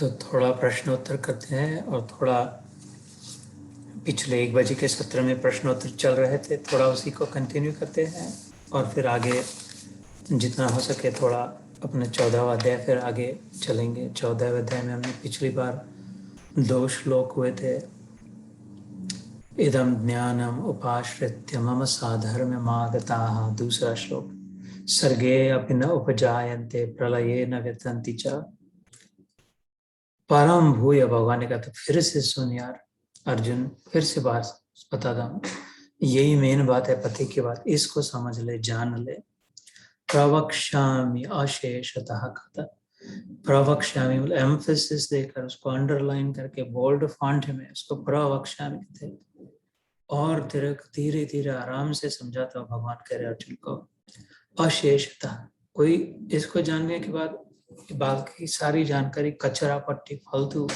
तो थोड़ा प्रश्न उत्तर करते हैं और थोड़ा पिछले 1 बजे के सत्र में प्रश्न उत्तर चल रहे थे, थोड़ा उसी को कंटिन्यू करते हैं और फिर आगे जितना हो सके थोड़ा अपने 14वां अध्याय फिर आगे चलेंगे। 14वें अध्याय में हमने पिछली बार 2 श्लोक हुए थे। इदम ज्ञानम उपाश्रित्य मम साधर्म्यमागताः। दूसरा श्लोक, सर्गे अपि न उपजायन्ते प्रलये न व्यथन्ति च। परम भूय, भगवान ने कहा तो फिर से सुन यार अर्जुन, फिर से बात बताता हूँ, यही मेन बात है, पति की बात, इसको समझ ले, जान ले। प्रवक्ष्यामि अशेषतः कथा, प्रवक्ष्यामि मतलब एम्फेसिस देकर उसको अंडरलाइन करके बोल्ड फॉन्ट में उसको प्रवक्ष्यामि थे और तेरे धीरे धीरे आराम से समझाता हूँ। भगवान कह रहे अर्जुन को अशेषतः, कोई इसको जानने के बाद बाकी सारी जानकारी कचरा पट्टी फालतू,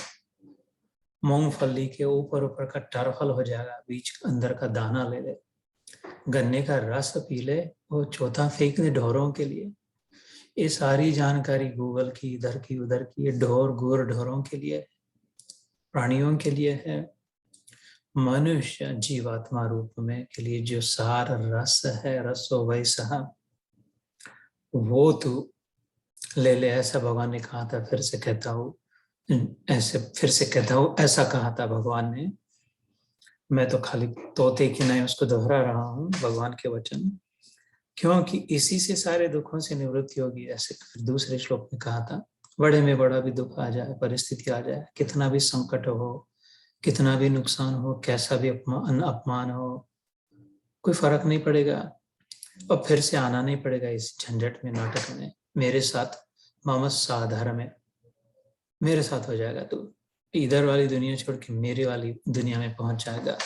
मूंगफली के ऊपर ऊपर का टरफल हो जाएगा, बीच अंदर का दाना ले ले, गन्ने का रस पी ले, वो चौथा फेंक दे ढोरों के लिए। ये सारी जानकारी गूगल की, इधर की उधर की, ये ढोर गुर ढोरों के लिए, प्राणियों के लिए है। मनुष्य जीवात्मा रूप में के लिए जो सार रस है, रसो वैसा वो तू ले ले, ऐसा भगवान ने कहा था। फिर से कहता हूँ, ऐसे फिर से कहता हूँ, ऐसा कहा था भगवान ने। मैं तो खाली तोते की नहीं उसको दोहरा रहा हूँ, भगवान के वचन, क्योंकि इसी से सारे दुखों से निवृत्ति होगी। ऐसे फिर दूसरे श्लोक में कहा था, बड़े में बड़ा भी दुख आ जाए, परिस्थिति आ जाए, कितना भी संकट हो, कितना भी नुकसान हो, कैसा भी अपमान हो, कोई फर्क नहीं पड़ेगा। और फिर से आना नहीं पड़ेगा इस झंझट में, नाटक में। मेरे साथ मम साधर्म में, मेरे साथ हो जाएगा, तो इधर वाली दुनिया छोड़ के मेरे वाली दुनिया में पहुंच जाएगा।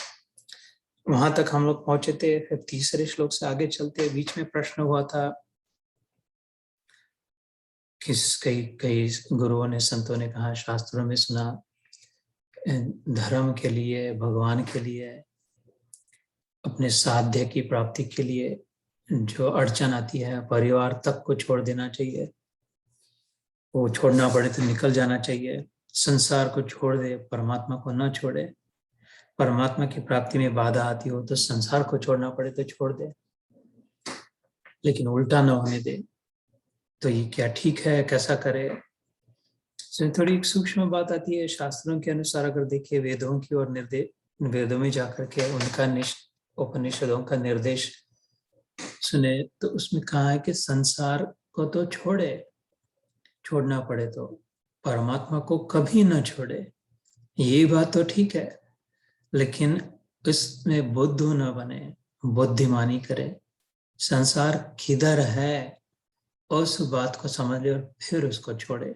वहां तक हम लोग पहुंचे थे। फिर तीसरे श्लोक से आगे चलते, बीच में प्रश्न हुआ था, कई कई गुरुओं ने, संतों ने कहा, शास्त्रों में सुना, धर्म के लिए, भगवान के लिए, अपने साध्य की प्राप्ति के लिए जो अड़चन आती है, परिवार तक को छोड़ देना चाहिए, वो छोड़ना पड़े तो निकल जाना चाहिए, संसार को छोड़ दे, परमात्मा को न छोड़े, परमात्मा की प्राप्ति में बाधा आती हो तो संसार को छोड़ना पड़े तो छोड़ दे, लेकिन उल्टा न होने दे। तो ये क्या ठीक है, कैसा करे? इसमें थोड़ी एक सूक्ष्म बात आती है। शास्त्रों के अनुसार अगर देखिए, वेदों की और वेदों में जाकर के उनका उपनिषदों का निर्देश सुने तो उसमें कहा है कि संसार को तो छोड़ना पड़े तो परमात्मा को कभी न छोड़े। ये बात तो ठीक है, लेकिन इसमें बुद्धू न बने, बुद्धिमानी करे, संसार किधर है उस बात को समझ ले और फिर उसको छोड़े।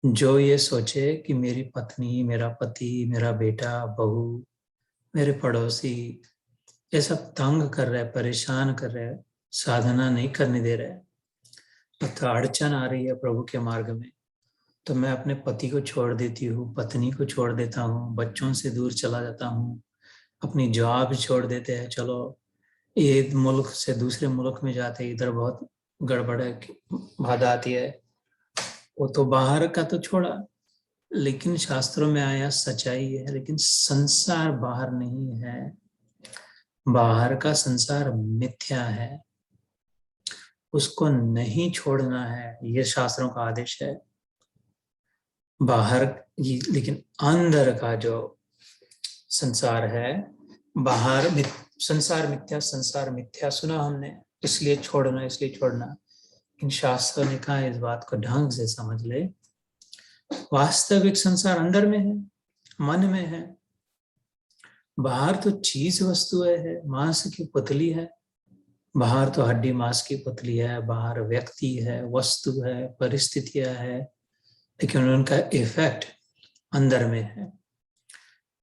जो ये सोचे कि मेरी पत्नी, मेरा पति, मेरा बेटा, बहू, मेरे पड़ोसी ये सब तंग कर रहे, परेशान कर रहे, साधना नहीं करने दे रहे, अथवा अड़चन आ रही है प्रभु के मार्ग में, तो मैं अपने पति को छोड़ देती हूँ, पत्नी को छोड़ देता हूँ, बच्चों से दूर चला जाता हूँ, अपनी जॉब छोड़ देते हैं, चलो एक मुल्क से दूसरे मुल्क में जाते हैं, इधर बहुत गड़बड़ है, बाधा आती है, वो तो बाहर का तो छोड़ा, लेकिन शास्त्रों में आया सच्चाई है, लेकिन संसार बाहर नहीं है, बाहर का संसार मिथ्या है, उसको नहीं छोड़ना है, ये शास्त्रों का आदेश है। बाहर लेकिन अंदर का जो संसार है, बाहर संसार मिथ्या सुना हमने, इसलिए छोड़ना। इन शास्त्रों ने कहा इस बात को ढंग से समझ ले, वास्तविक संसार अंदर में है, मन में है। बाहर तो चीज वस्तुएं है, मांस की पुतली है, बाहर तो हड्डी मांस की पुतली है, बाहर व्यक्ति है, वस्तु है, परिस्थितियां है, लेकिन उनका इफेक्ट अंदर में है।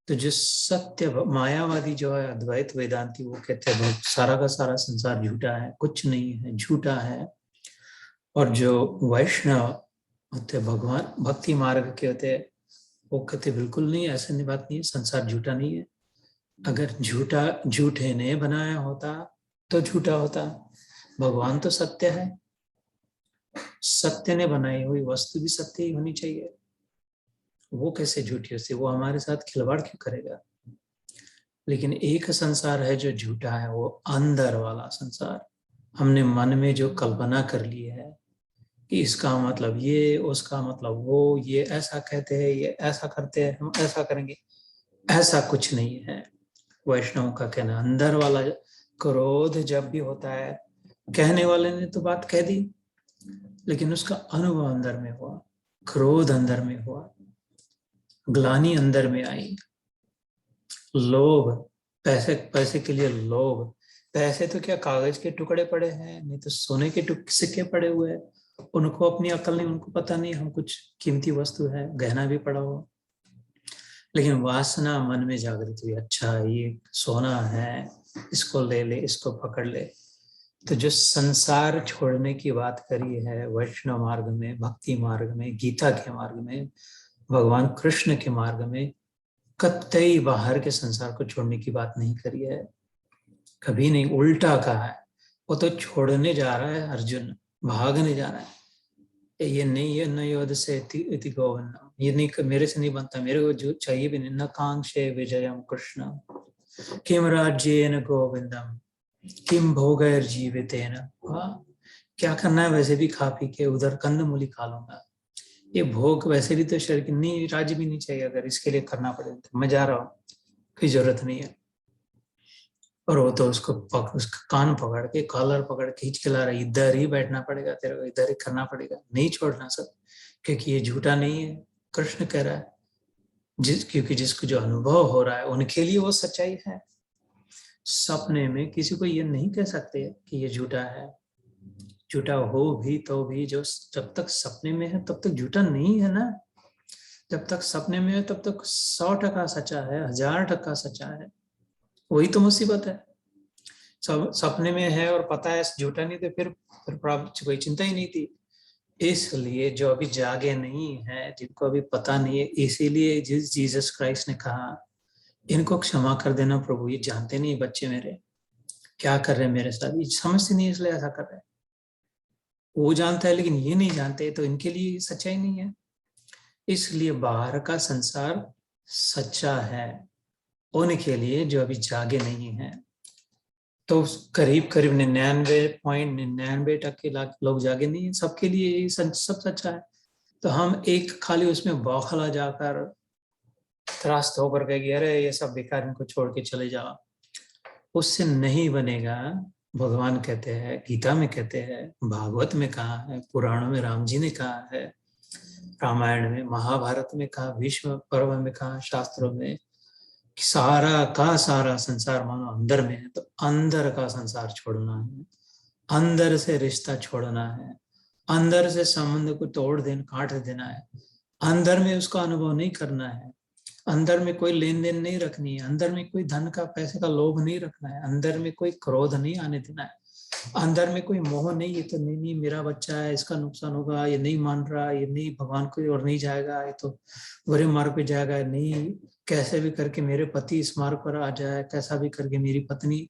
तो जो सत्य मायावादी जो है, अद्वैत वेदांती, वो कहते हैं सारा का सारा संसार झूठा है, कुछ नहीं है, झूठा है। और जो वैष्णव होते, भगवान भक्ति मार्ग के होते, वो कहते बिल्कुल नहीं, ऐसा नहीं, बात नहीं है, संसार झूठा नहीं है। अगर झूठे ने बनाया होता तो झूठा होता, भगवान तो सत्य है, सत्य ने बनाई हुई वस्तु भी सत्य ही होनी चाहिए। वो कैसे झूठी हो सकती, वो हमारे साथ खिलवाड़ क्यों करेगा। लेकिन एक संसार है जो झूठा है, वो अंदर वाला संसार। हमने मन में जो कल्पना कर ली है कि इसका मतलब ये, उसका मतलब वो, ये ऐसा कहते हैं, ये ऐसा करते हैं, हम ऐसा करेंगे, ऐसा कुछ नहीं है। वैष्णव का कहना अंदर वाला क्रोध जब भी होता है, कहने वाले ने तो बात कह दी, लेकिन उसका अनुभव अंदर में हुआ, क्रोध अंदर में हुआ, ग्लानि अंदर में आई, लोभ, पैसे पैसे के लिए लोभ। पैसे तो क्या कागज के टुकड़े पड़े हैं, नहीं तो सोने के सिक्के पड़े हुए हैं। उनको अपनी अकल नहीं, उनको पता नहीं हम कुछ कीमती वस्तु है, गहना भी पड़ा हो। लेकिन वासना मन में जागृत हुई, अच्छा ये सोना है, इसको ले ले, इसको पकड़ ले। तो जो संसार छोड़ने की बात करी है वैष्णव मार्ग में, भक्ति मार्ग में, गीता के मार्ग में, भगवान कृष्ण के मार्ग में, कतई बाहर के संसार को छोड़ने की बात नहीं करी है, कभी नहीं, उल्टा कहा है। वो तो छोड़ने जा रहा है अर्जुन, भागने जा रहा है। ये नहीं, ये न योद से इति गोविंदम, ये नहीं, मेरे से नहीं बनता, मेरे को जो चाहिए भी नहीं। न कांक्षे विजयम कृष्ण किम राज्येन गोविंदम किम भोगैर्जीवितेन। क्या करना है, वैसे भी खा पी के उधर कंद मूली खा लूंगा। ये भोग वैसे भी तो शरीर की नहीं, राज्य भी नहीं चाहिए, अगर इसके लिए करना पड़े तो मैं जा रहा हूँ, कोई जरूरत नहीं है। और वो तो उसको उसका कान पकड़ के, कॉलर पकड़ के खींच के ला रहा है, इधर ही बैठना पड़ेगा तेरे को, इधर ही करना पड़ेगा, नहीं छोड़ना सब, क्योंकि ये झूठा नहीं है। कृष्ण कह रहा है क्योंकि जिसको जो अनुभव हो रहा है उनके लिए वो सच्चाई है। सपने में किसी को ये नहीं कह सकते कि ये झूठा है। झूठा हो भी तो भी जो जब तक सपने में है तब तक झूठा नहीं है ना। जब तक सपने में है तब तक 100% सच्चा है, 1000% सच्चा है। वही तो मुसीबत है। सब सपने में है और पता है झूठा नहीं, तो फिर कोई चिंता ही नहीं थी। इसलिए जो अभी जागे नहीं है, जिनको अभी पता नहीं है, इसीलिए जीसस क्राइस्ट ने कहा इनको क्षमा कर देना प्रभु, ये जानते नहीं बच्चे मेरे क्या कर रहे हैं मेरे साथ, ये समझते नहीं इसलिए ऐसा कर रहे हैं। वो जानता है लेकिन ये नहीं जानते, तो इनके लिए सच्चाई नहीं है। इसलिए बाहर का संसार सच्चा है उनके लिए जो अभी जागे नहीं है। तो करीब करीब 99.99% लोग जागे नहीं है, सबके लिए सब सच्चा है। तो हम एक खाली उसमें बौखला जाकर त्रास्त होकर के अरे ये सब बेकार, इनको छोड़ के चले जाओ, उससे नहीं बनेगा। भगवान कहते हैं, गीता में कहते हैं, भागवत में कहा है, पुराणों में राम जी ने कहा है, रामायण में, महाभारत में कहा, भीष्म पर्व में कहा, शास्त्रों में, सारा का सारा संसार मानो अंदर में है। तो अंदर का संसार छोड़ना है, अंदर से रिश्ता छोड़ना है, अंदर से संबंध को तोड़ देना, काट देना है, अंदर में उसका अनुभव नहीं करना है, अंदर में कोई लेन देन नहीं रखनी है, अंदर में कोई धन का पैसे का लोभ नहीं रखना है, अंदर में कोई क्रोध नहीं आने देना है, अंदर में कोई मोह नहीं, ये तो नहीं मेरा बच्चा है, इसका नुकसान होगा, ये नहीं मान रहा, ये नहीं भगवान को और नहीं जाएगा, ये तो बुरे मार्ग पे जाएगा, नहीं कैसे भी करके मेरे पति इस मार्ग पर आ जाए, कैसा भी करके मेरी पत्नी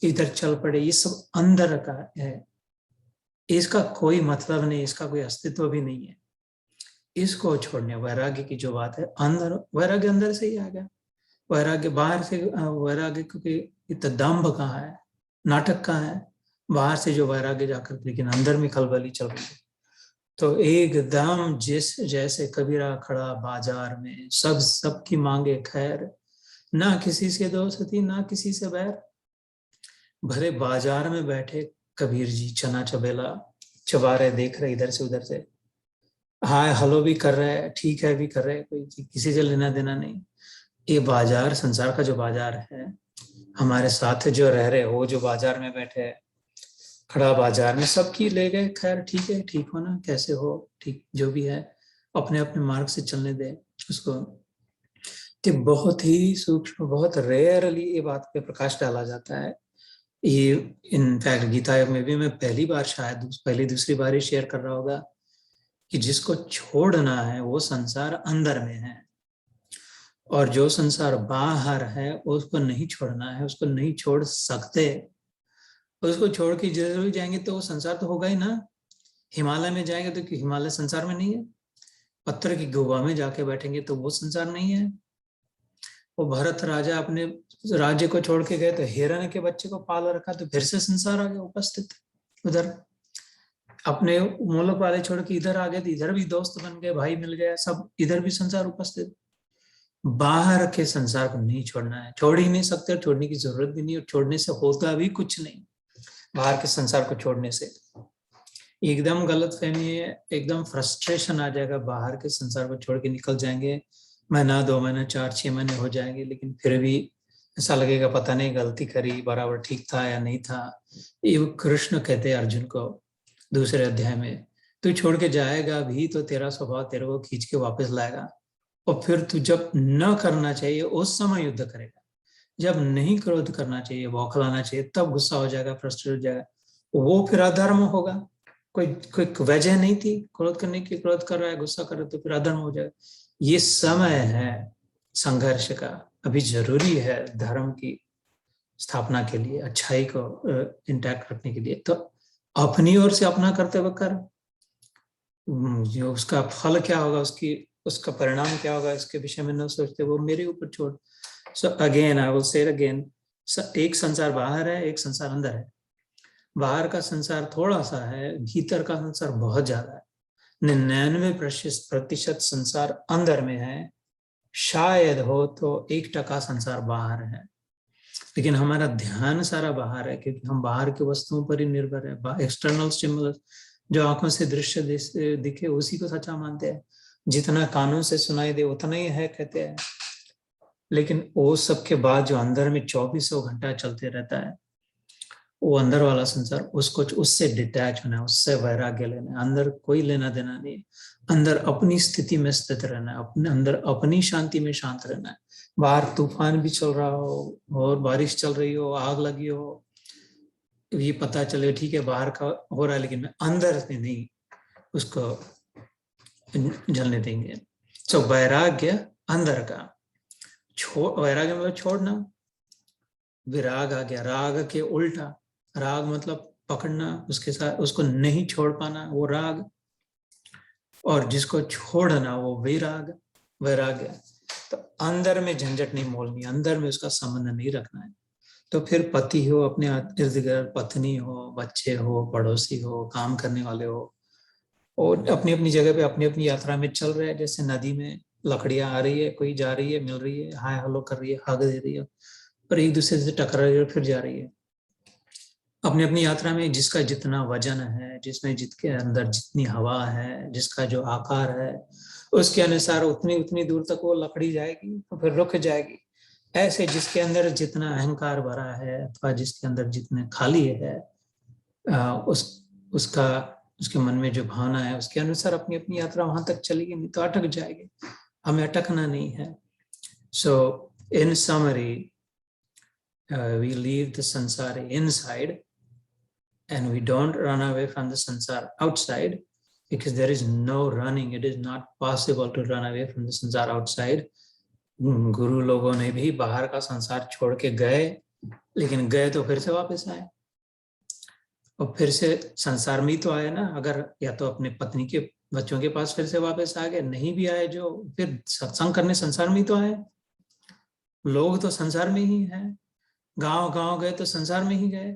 इधर चल पड़े, ये सब अंदर का है। इसका कोई मतलब नहीं, इसका कोई अस्तित्व भी नहीं है। इसको छोड़ने, वैराग्य की जो बात है, अंदर वैराग्य अंदर से ही आ गया। वैराग्य बाहर से, वैराग्य क्योंकि इतना दम्भ कहाँ है, नाटक कहाँ है, बाहर से जो वैराग्य जाकर, लेकिन अंदर में खलबली चल रही है। तो एकदम जैसे कबीरा खड़ा बाजार में, सबकी मांगे खैर, ना किसी से दोस्ती ना किसी से बैर। भले बाजार में बैठे कबीर जी चना चबेला चबा रहे, देख रहे इधर से उधर से, हाय हलो भी कर रहे हैं, ठीक है भी कर रहे हैं, कोई किसी से लेना देना नहीं। ये बाजार, संसार का जो बाजार है, हमारे साथ जो रह रहे, वो जो बाजार में बैठे हैं, खड़ा बाजार में, सबकी ले गए खैर, ठीक है, ठीक हो ना, कैसे हो, ठीक जो भी है, अपने अपने मार्ग से चलने दे उसको। तो बहुत ही सूक्ष्म, बहुत रेयरली ये बात पे प्रकाश डाला जाता है। ये इनफैक्ट गीता में भी मैं पहली बार, शायद पहली दूसरी बार ही शेयर कर रहा होगा, कि जिसको छोड़ना है वो संसार अंदर में है, और जो संसार बाहर है उसको नहीं छोड़ना है, उसको नहीं छोड़ सकते। उसको छोड़ के जरूर जाएंगे तो वो संसार तो होगा ही ना। हिमालय में जाएंगे तो क्यों, हिमालय संसार में नहीं है? पत्थर की गुफा में जाके बैठेंगे तो वो संसार नहीं है? वो भरत राजा अपने राज्य को छोड़ के गए तो हिरण के बच्चे को पाल रखा, तो फिर से संसार आ गया उपस्थित उधर। अपने मुल्क वाले छोड़ के इधर आ गए तो इधर भी दोस्त बन गए, भाई मिल गया, सब इधर भी संसार उपस्थित। बाहर के संसार को नहीं छोड़ना है, छोड़ ही नहीं सकते, छोड़ने की जरूरत भी नहीं, और छोड़ने से होता भी कुछ नहीं। बाहर के संसार को छोड़ने से एकदम गलत फहमी है, एकदम फ्रस्ट्रेशन आ जाएगा। बाहर के संसार को छोड़ के निकल जाएंगे, महीना 2 महीने 4-6 महीने हो जाएंगे, लेकिन फिर भी ऐसा लगेगा पता नहीं गलती करी, बराबर ठीक था या नहीं था। ये कृष्ण कहते हैं अर्जुन को दूसरे अध्याय में, तू छोड़ के जाएगा भी तो तेरा स्वभाव तेरे को खींच के वापस लाएगा, और फिर तू जब न करना चाहिए उस समय युद्ध करेगा, जब नहीं क्रोध करना चाहिए, बौखलाना चाहिए, तब गुस्सा हो जाएगा, फ्रस्ट्रेट हो जाएगा, वो फिर अधर्म होगा। कोई कोई वजह नहीं थी क्रोध करने की, क्रोध कर रहा है, गुस्सा कर रहा है, तो फिर अधर्म हो जाएगा। ये समय है संघर्ष का, अभी जरूरी है धर्म की स्थापना के लिए, अच्छाई को इंटैक्ट रखने के लिए। तो अपनी ओर से अपना करते हुए कर, जो उसका फल क्या होगा, उसका परिणाम क्या होगा, इसके विषय में न सोचते, वो मेरे ऊपर छोड़। So again I will say again, एक संसार बाहर है, एक संसार अंदर है। बाहर का संसार थोड़ा सा है, भीतर का संसार बहुत ज्यादा है। 99% संसार अंदर में है, शायद हो तो 1% संसार बाहर है। लेकिन हमारा ध्यान सारा बाहर है, क्योंकि हम बाहर की वस्तुओं पर ही निर्भर है। एक्सटर्नल स्टिमुलस, जो आंखों से दृश्य दिखे उसी को सच्चा मानते हैं, जितना कानों से सुनाई दे उतना ही है कहते हैं। लेकिन वो सबके बाद जो अंदर में 2400 घंटा चलते रहता है, वो अंदर वाला संसार, उसको उससे डिटैच होना है, उससे वैराग्य लेना है। अंदर कोई लेना देना नहीं, अंदर अपनी स्थिति में स्थित रहना है, अपने अंदर अपनी शांति में शांत रहना है। बाहर तूफान भी चल रहा हो और बारिश चल रही हो, आग लगी हो, ये पता चले ठीक है बाहर का हो रहा है, लेकिन मैं अंदर से नहीं उसको जलने देंगे। तो वैराग्य अंदर का, वैराग्य मतलब छोड़ना। विराग आ गया, राग के उल्टा, राग मतलब पकड़ना, उसके साथ उसको नहीं छोड़ पाना, वो राग। और जिसको छोड़ना वो विराग, वैराग्य। तो अंदर में झंझट नहीं मोलनी, अंदर में उसका संबंध नहीं रखना है। तो फिर पति हो, अपने इर्द गिर्द पत्नी हो, बच्चे हो, पड़ोसी हो, काम करने वाले हो, और अपनी अपनी जगह पे अपनी अपनी यात्रा में चल रहे हैं। जैसे नदी में लकड़ियां आ रही है, कोई जा रही है, मिल रही है, हाय हेलो कर रही है, हग दे रही है, और एक दूसरे से टकरा रही है, फिर जा रही है अपनी अपनी यात्रा में। जिसका जितना वजन है, जिसमें जिसके अंदर जितनी हवा है, जिसका जो आकार है, उसके अनुसार उतनी उतनी दूर तक वो लकड़ी जाएगी, तो फिर रुक जाएगी। ऐसे जिसके अंदर जितना अहंकार भरा है, अथवा जिसके अंदर जितने खाली है, उसका उसके मन में जो भावना है, उसके अनुसार अपनी अपनी यात्रा वहां तक चलेगी, नहीं तो अटक जाएगी। हमें अटकना नहीं है। So in summary, we leave the sansara inside and we don't run away from the sansar outside, because there is no running. It is not possible to run away from the sansar outside. गुरु लोगों ने भी बाहर का संसार छोड़ के गए, लेकिन गए तो फिर से वापस आए, और फिर से संसार में ही तो आए ना। अगर या तो अपने पत्नी के बच्चों के पास फिर से वापस आ गए, नहीं भी आए जो, फिर सत्संग करने संसार में ही तो आए। लोग तो संसार में ही हैं, गांव गांव गए तो संसार में ही गए।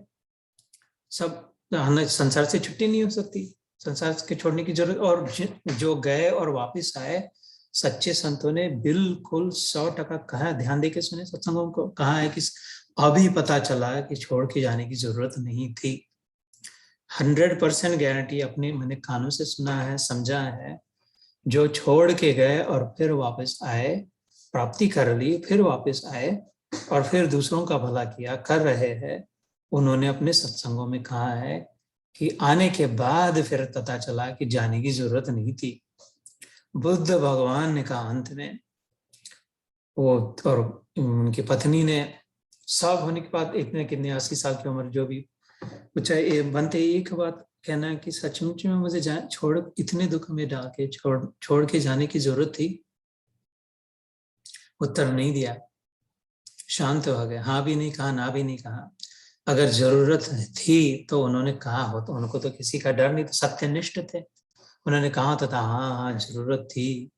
सब संसार से छुट्टी नहीं हो सकती, संसार के छोड़ने की जरूरत। और जो गए और वापस आए, सच्चे संतों ने बिल्कुल 100% कहा, ध्यान देके सुने सत्संगों को, कहा है कि अभी पता चला कि छोड़ के जाने की जरूरत नहीं थी। 100% गारंटी, अपने मैंने कानों से सुना है, समझा है। जो छोड़ के गए और फिर वापस आए, प्राप्ति कर ली, फिर वापस आए, और फिर दूसरों का भला किया, कर रहे हैं, उन्होंने अपने सत्संगों में कहा है कि आने के बाद फिर पता चला कि जाने की जरूरत नहीं थी। बुद्ध भगवान ने कहा अंत में, वो और उनकी पत्नी ने, सब होने के बाद इतने कितने 80 साल की उम्र जो भी, कुछ बनते एक बात कहना है कि सचमुच में मुझे छोड़, इतने दुख में डाल के छोड़ के जाने की जरूरत थी? उत्तर नहीं दिया, शांत हो गए, हाँ भी नहीं कहा, ना भी नहीं कहा। अगर जरूरत थी तो उन्होंने कहा हो, तो उनको तो किसी का डर नहीं, तो सत्यनिष्ठ थे, उन्होंने कहा होता था हाँ हाँ जरूरत थी,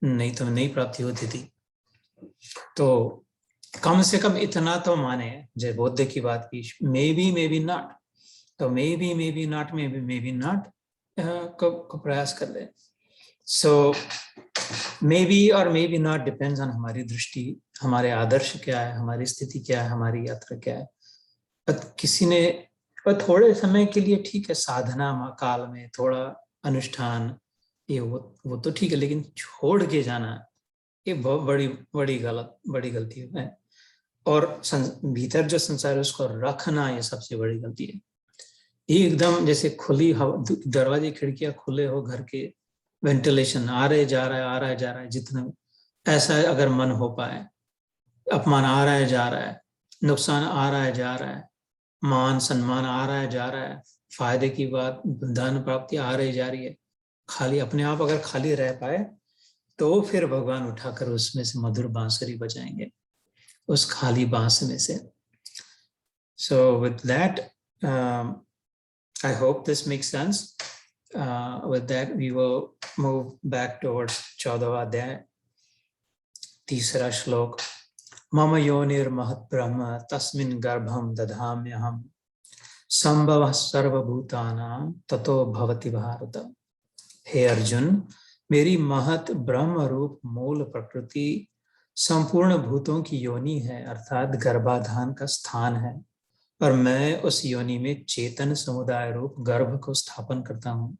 नहीं तो नहीं प्राप्ति होती थी। तो कम से कम इतना तो माने, जय बौद्ध की बात की, मे बी नॉट, तो may be not, may be not को प्रयास कर ले। सो मे बी और may be not depends on हमारी दृष्टि, हमारे आदर्श क्या है, हमारी स्थिति क्या है, हमारी यात्रा क्या है। किसी ने थोड़े समय के लिए ठीक है, साधना काल में थोड़ा अनुष्ठान, ये वो तो ठीक है, लेकिन छोड़ के जाना ये बहुत बड़ी गलती है। और भीतर जो संसार है उसको रखना ये सबसे बड़ी गलती है। एकदम जैसे खुली हवा, दरवाजे खिड़कियां खुले हो घर के, वेंटिलेशन आ रहे जा रहा है, आ रहा है जा रहा है, जितना ऐसा अगर मन हो पाए, अपमान आ रहा है जा रहा है, नुकसान आ रहा है जा रहा है, मान सम्मान आ रहा है जा रहा है, फायदे की बात, धन प्राप्ति आ रही जा रही है, खाली अपने आप अगर खाली रह पाए तो फिर भगवान उठाकर उसमें से मधुर बांसुरी बजाएंगे, उस खाली बांस में से। So with that I hope this makes sense. With that we will move back towards 14वां अध्याय, तीसरा श्लोक। मम योनिर्महत् ब्रह्म तस्मिन् गर्भं दधाम्यहम् संभवः सर्वभूतानां ततो भवति भारत। हे अर्जुन, मेरी महत ब्रह्म रूप मूल प्रकृति संपूर्ण भूतों की योनि है, अर्थात गर्भाधान का स्थान है, और मैं उस योनि में चेतन समुदाय रूप गर्भ को स्थापन करता हूँ।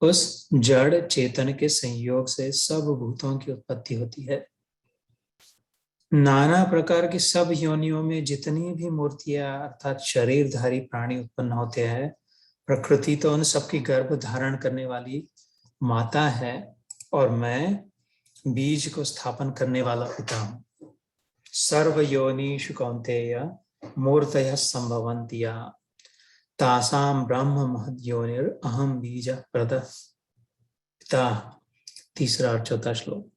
उस जड़ चेतन के संयोग से सब भूतों की उत्पत्ति होती है। नाना प्रकार की सब योनियों में जितनी भी मूर्तियां अर्थात शरीरधारी प्राणी उत्पन्न होते हैं, प्रकृति तो उन सबकी गर्भ धारण करने वाली माता है, और मैं बीज को स्थापन करने वाला पिता हूं। सर्व योनिषु कौन्तेय मूर्तयः संभवन्ति तासाम ब्रह्म महद् योनिर अहम बीज प्रदः पिता। तीसरा और चौथा श्लोक।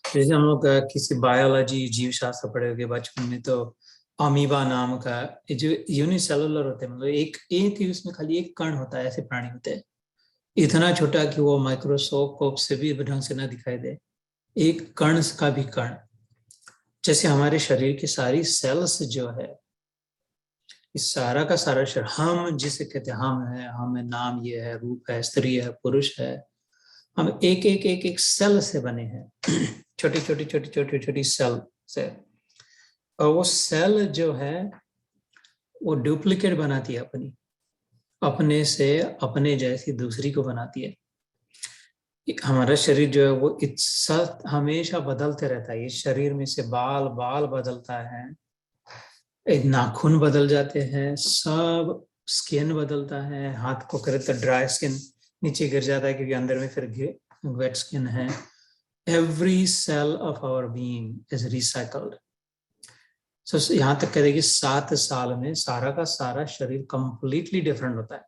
जैसे हम लोग किसी बायोलॉजी जीव शास्त्र पढ़े होंगे बचपन में, तो अमीबा नाम का जो यूनिसेलुलर होते हैं, मतलब एक ही उसमें खाली एक कण होता है, ऐसे प्राणी होते हैं, इतना छोटा कि वो माइक्रोस्कोप से भी ढंग से ना दिखाई दे, एक कण का भी कण। जैसे हमारे शरीर की सारी सेल्स जो है, इस सारा का सारा शरीर, हम जिसे कहते हैं हम है, नाम ये है, रूप है, स्त्री है, पुरुष है, हम एक सेल से बने हैं, छोटी सेल से। और वो सेल जो है वो डुप्लीकेट बनाती है अपने से अपने जैसी दूसरी को बनाती है। हमारा शरीर जो है वो हमेशा बदलते रहता है। इस शरीर में से बाल बदलता है, एक नाखून बदल जाते हैं, सब स्किन बदलता है, हाथ को करे तो ड्राई स्किन नीचे गिर जाता है क्योंकि अंदर में फिर वेट स्किन है। Every cell of our being is recycled. So यहाँ तक कहते हैं कि 7 साल में सारा का सारा शरीर कंप्लीटली डिफरेंट होता है।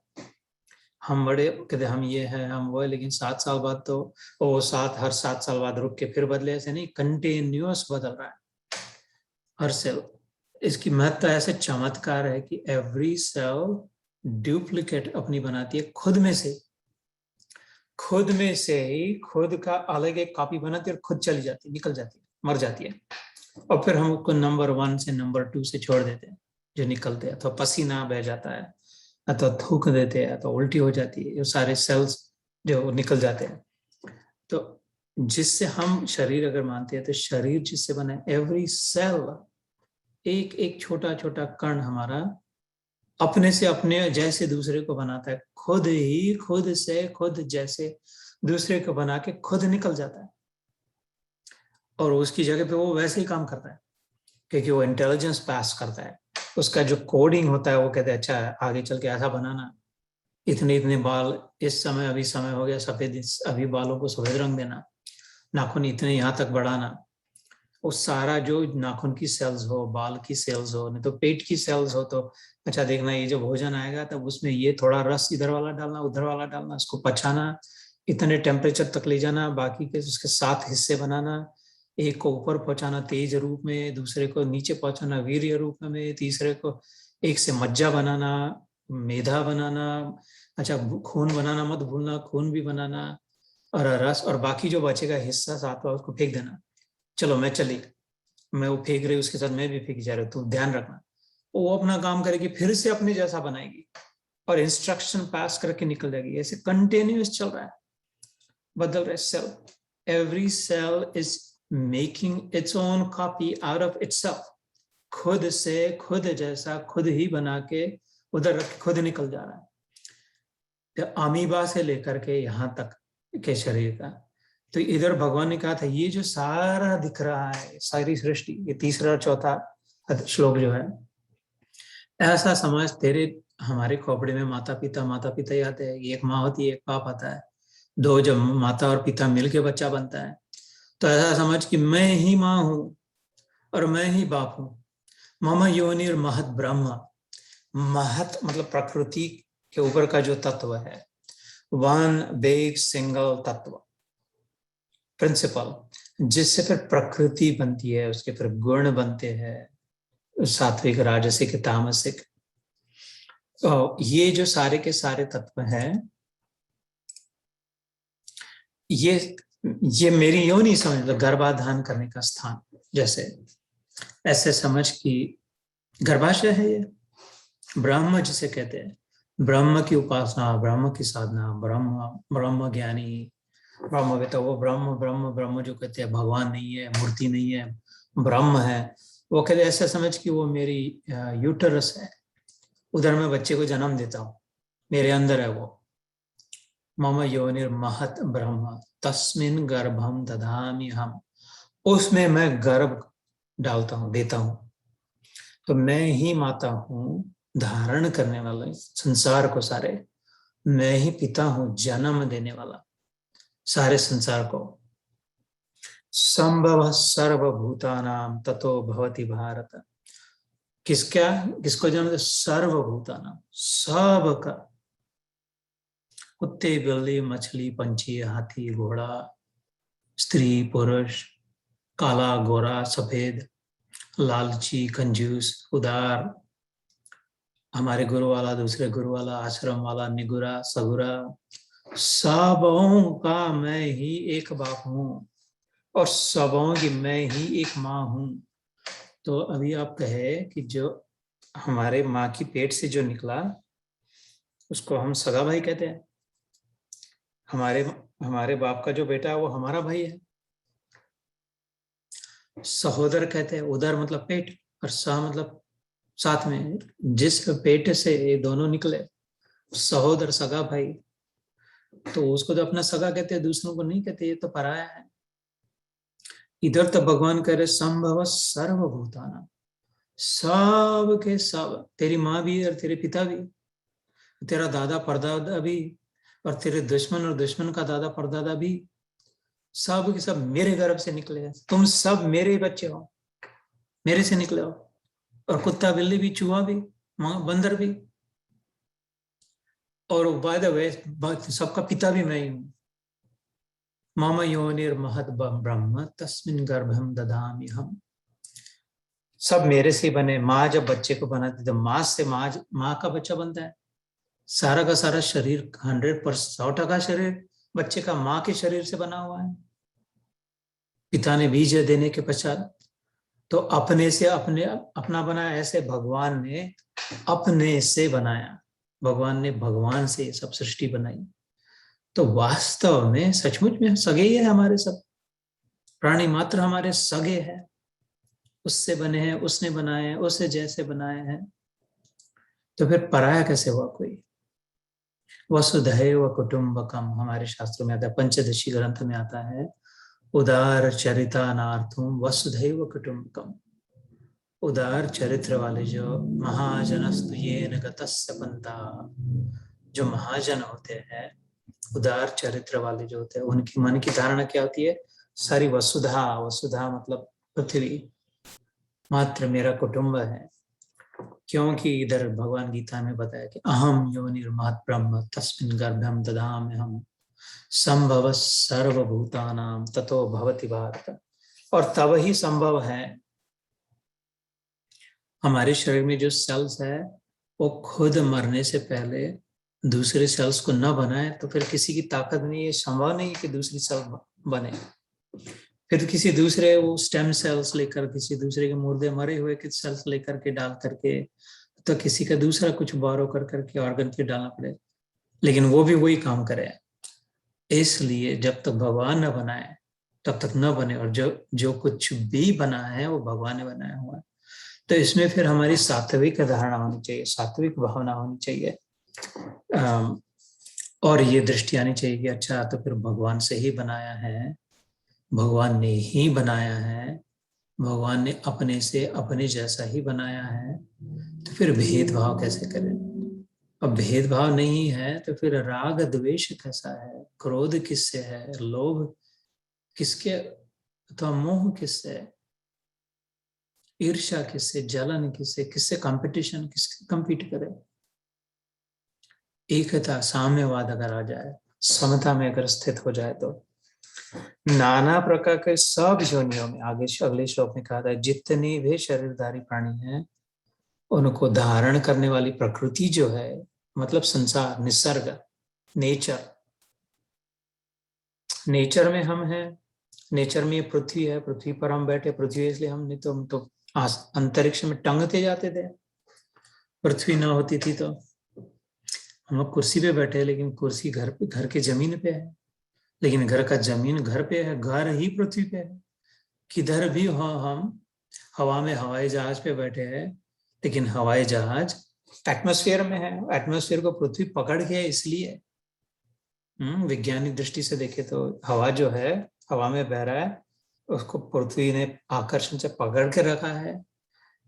हम बड़े कहते हम ये है, हम वो है, लेकिन 7 साल बाद तो वो हर 7 साल बाद रुक के फिर बदले, ऐसे नहीं, कंटिन्यूअस बदल रहा है हर सेल। इसकी महत्ता ऐसे चमत्कार है कि एवरी सेल डुप्लीकेट अपनी बनाती है खुद में से ही, खुद का अलग एक कॉपी बनाती है और खुद चली जाती है, निकल जाती है, मर जाती है, और फिर हम उसको नंबर 1 से नंबर 2 से छोड़ देते हैं जो निकलते हैं, तो पसीना बह जाता है, अथवा थूक देते हैं, तो उल्टी हो जाती है, ये सारे सेल्स जो निकल जाते हैं। तो जिससे हम शरीर अगर मानते हैं, तो शरीर जिससे बना है, एवरी सेल एक छोटा छोटा कण हमारा अपने से अपने जैसे दूसरे को बनाता है, खुद से खुद जैसे दूसरे को बना के खुद निकल जाता है, और उसकी जगह पे वो वैसे ही काम करता है क्योंकि वो इंटेलिजेंस पास करता है। उसका जो कोडिंग होता है वो कहते हैं अच्छा आगे चल के ऐसा बनाना, इतने बाल इस समय, अभी समय हो गया सफेद, अभी बालों को सफेद रंग देना, नाखून इतने यहाँ तक बढ़ाना। वो सारा जो नाखून की सेल्स हो, बाल की सेल्स हो, नहीं तो पेट की सेल्स हो, तो अच्छा देखना ये जो भोजन आएगा तब उसमें ये थोड़ा रस इधर वाला डालना, उधर वाला डालना, उसको पचाना, इतने टेम्परेचर तक ले जाना, बाकी के उसके 7 हिस्से बनाना, एक को ऊपर पहुंचाना तेज रूप में, दूसरे को नीचे पहुंचाना वीर्य रूप में, तीसरे को एक से मज्जा बनाना, मेधा बनाना, अच्छा खून बनाना मत भूलना, खून भी बनाना, और रस, और बाकी जो बचेगा हिस्सा सातवां उसको फेंक देना। चलो मैं चली, मैं वो फेंक रही उसके साथ मैं भी फेंक जा रही हूँ, तू ध्यान रखना। वो अपना काम करेगी, फिर से अपने जैसा बनाएगी और इंस्ट्रक्शन पास करके निकल जाएगी। ऐसे कंटिन्यूस चल रहा है, बदल रहे cell. Every cell is making its own copy out of itself. खुद से खुद जैसा खुद ही बना के उधर रख खुद निकल जा रहा है। तो अमीबा से लेकर के यहां तक के शरीर का, तो इधर भगवान ने कहा था ये जो सारा दिख रहा है, सारी सृष्टि, ये तीसरा और चौथा श्लोक जो है, ऐसा समझ तेरे हमारे खोपड़े में माता पिता ही आते हैं। एक माँ होती है, एक बाप आता है, दो जब माता और पिता मिलके बच्चा बनता है, तो ऐसा समझ कि मैं ही माँ हूं और मैं ही बाप हूं। मम योनिर महत ब्रह्म। महत मतलब प्रकृति के ऊपर का जो तत्व है, वन बिग सिंगल तत्व, प्रिंसिपल, जिससे फिर प्रकृति बनती है, उसके फिर गुण बनते हैं, सात्विक राजसिक तामसिक। तो ये जो सारे के सारे तत्व हैं, ये मेरी योनि समझ लो, गर्भाधान करने का स्थान। जैसे ऐसे समझ कि गर्भाशय है ये, ब्रह्म जिसे कहते हैं, ब्रह्म की उपासना, ब्रह्म की साधना, ब्रह्म ब्रह्म ज्ञानी, ब्रह्म तो वो ब्रह्म ब्रह्म ब्रह्म जो कहते हैं, भगवान नहीं है, मूर्ति नहीं है, ब्रह्म है। वो कहते ऐसे समझ कि वो मेरी यूटरस है, उधर मैं बच्चे को जन्म देता हूँ, मेरे अंदर है वो। मम योनिर महत ब्रह्म तस्मिन गर्भम दधामि हम। उसमें मैं गर्भ डालता हूँ, देता हूँ। तो मैं ही माता हूँ, धारण करने वाला संसार को सारे, मैं ही पिता हूँ, जन्म देने वाला सारे संसार को। संभव सर्वभूतानाम ततो भवति भारत। किसको जन्म दे? सर्वभूतानाम, सब का। कुत्ते बिल्ली मछली पंछी हाथी घोड़ा, स्त्री पुरुष, काला गोरा सफेद, लालची कंजूस उदार, हमारे गुरु वाला दूसरे गुरु वाला, आश्रम वाला निगुरा सगुरा, सबों का मैं ही एक बाप हूं और सबों की मैं ही एक माँ हूं। तो अभी आप कहे कि जो हमारे माँ की पेट से जो निकला उसको हम सगा भाई कहते हैं। हमारे हमारे बाप का जो बेटा है वो हमारा भाई है। सहोदर कहते हैं, उदर मतलब पेट, और सह मतलब साथ में, जिस पेट से ये दोनों निकले, सहोदर सगा भाई, तो उसको तो अपना सगा कहते हैं, दूसरों को नहीं कहते, ये तो पराया है। इधर तो भगवान कह रहे संभव सर्वभूताना, सब के सब, तेरी माँ भी और तेरे पिता भी, तेरा दादा परदादा भी, और तेरे दुश्मन और दुश्मन का दादा परदादा भी, सब के सब मेरे गर्भ से निकले हैं। तुम सब मेरे बच्चे हो, मेरे से निकले हो। और कुत्ता बिल्ली भी, चूहा भी, बंदर भी, और बाय द वे सबका पिता भी मैं ही हूं। मम योनिर महत ब्रह्म तस्मिन गर्भम दधामि हम। सब मेरे से बने। माँ जब बच्चे को बनाती तो माँ से माँ का बच्चा बनता है। सारा का सारा शरीर 100%, 100% शरीर बच्चे का माँ के शरीर से बना हुआ है। पिता ने बीज देने के पश्चात तो अपने से अपना बनाया। ऐसे भगवान ने अपने से बनाया, भगवान ने भगवान से सब सृष्टि बनाई। तो वास्तव में सचमुच में सगे ही है हमारे सब प्राणी मात्र, हमारे सगे हैं, उससे बने हैं, उसने बनाए हैं, उससे जैसे बनाए हैं। तो फिर पराया कैसे हुआ कोई? वसुधैव कुटुंबकम हमारे शास्त्रों में आता है, पंचदशी ग्रंथ में आता है, उदार चरितानार्थम वसुधैव कुटुंबकम। उदार चरित्र वाले जो महाजनस्तु येन गतस्य पंथा, जो महाजन होते हैं, उदार चरित्र वाले जो होते हैं, उनकी मन की धारणा क्या होती है? सारी वसुधा, वसुधा मतलब पृथ्वी मात्र मेरा कुटुंब है। क्योंकि इधर भगवान गीता में बताया कि अहम योनिर्महत् ब्रह्म तस्मिन् गर्भम दधाम्यहम् संभव सर्वभूतानां ततो भवति भारत। और तब ही संभव है हमारे शरीर में जो सेल्स है वो खुद मरने से पहले दूसरे सेल्स को न बनाए, तो फिर किसी की ताकत नहीं है, संभव नहीं कि दूसरी सेल बने। फिर किसी दूसरे वो स्टेम सेल्स लेकर, किसी दूसरे के मुर्दे मरे हुए के सेल्स लेकर के डाल करके, तो किसी का दूसरा कुछ बोरो कर करके ऑर्गन के डालना पड़े, लेकिन वो भी वही काम करे। इसलिए जब तक भगवान न बनाए तब तक न बने, और जो जो कुछ भी बना है वो भगवान ने बनाया हुआ है। तो इसमें फिर हमारी सात्विक धारणा होनी चाहिए, सात्विक भावना होनी चाहिए, और ये दृष्टि आनी चाहिए कि अच्छा तो फिर भगवान से ही बनाया है, भगवान ने ही बनाया है, भगवान ने अपने से अपने जैसा ही बनाया है, तो फिर भेदभाव कैसे करें? अब भेदभाव नहीं है तो फिर राग द्वेष कैसा है, क्रोध किससे है, लोभ किसके अथवा मोह किससे है, ईर्ष्या किससे, जलन किससे, किससे कंपटीशन, किससे कंपीट करे? एकता साम्यवाद अगर आ जाए, समता में अगर स्थित हो जाए, तो नाना प्रकार के सब योनियों में, आगे अगले श्लोक में कहा था, जितने भी शरीरधारी प्राणी हैं उनको धारण करने वाली प्रकृति जो है, मतलब संसार, निसर्ग, नेचर, नेचर में हम हैं, नेचर में ये पृथ्वी है, पृथ्वी पर हम बैठे, पृथ्वी इसलिए हम, नहीं तो हम तो अंतरिक्ष में टंगते जाते थे, पृथ्वी ना होती थी तो। हम लोग कुर्सी पे बैठे हैं, लेकिन कुर्सी घर पे, घर के जमीन पे है, लेकिन घर का जमीन घर पे है, घर ही पृथ्वी पे है। किधर भी हो हम, हवा में हवाई जहाज पे बैठे हैं, लेकिन हवाई जहाज एटमॉस्फेयर में है, एटमॉस्फेयर को पृथ्वी पकड़ के है, इसलिए वैज्ञानिक दृष्टि से देखे तो हवा जो है, हवा में बह रहा है, उसको पृथ्वी ने आकर्षण से पकड़ के रखा है,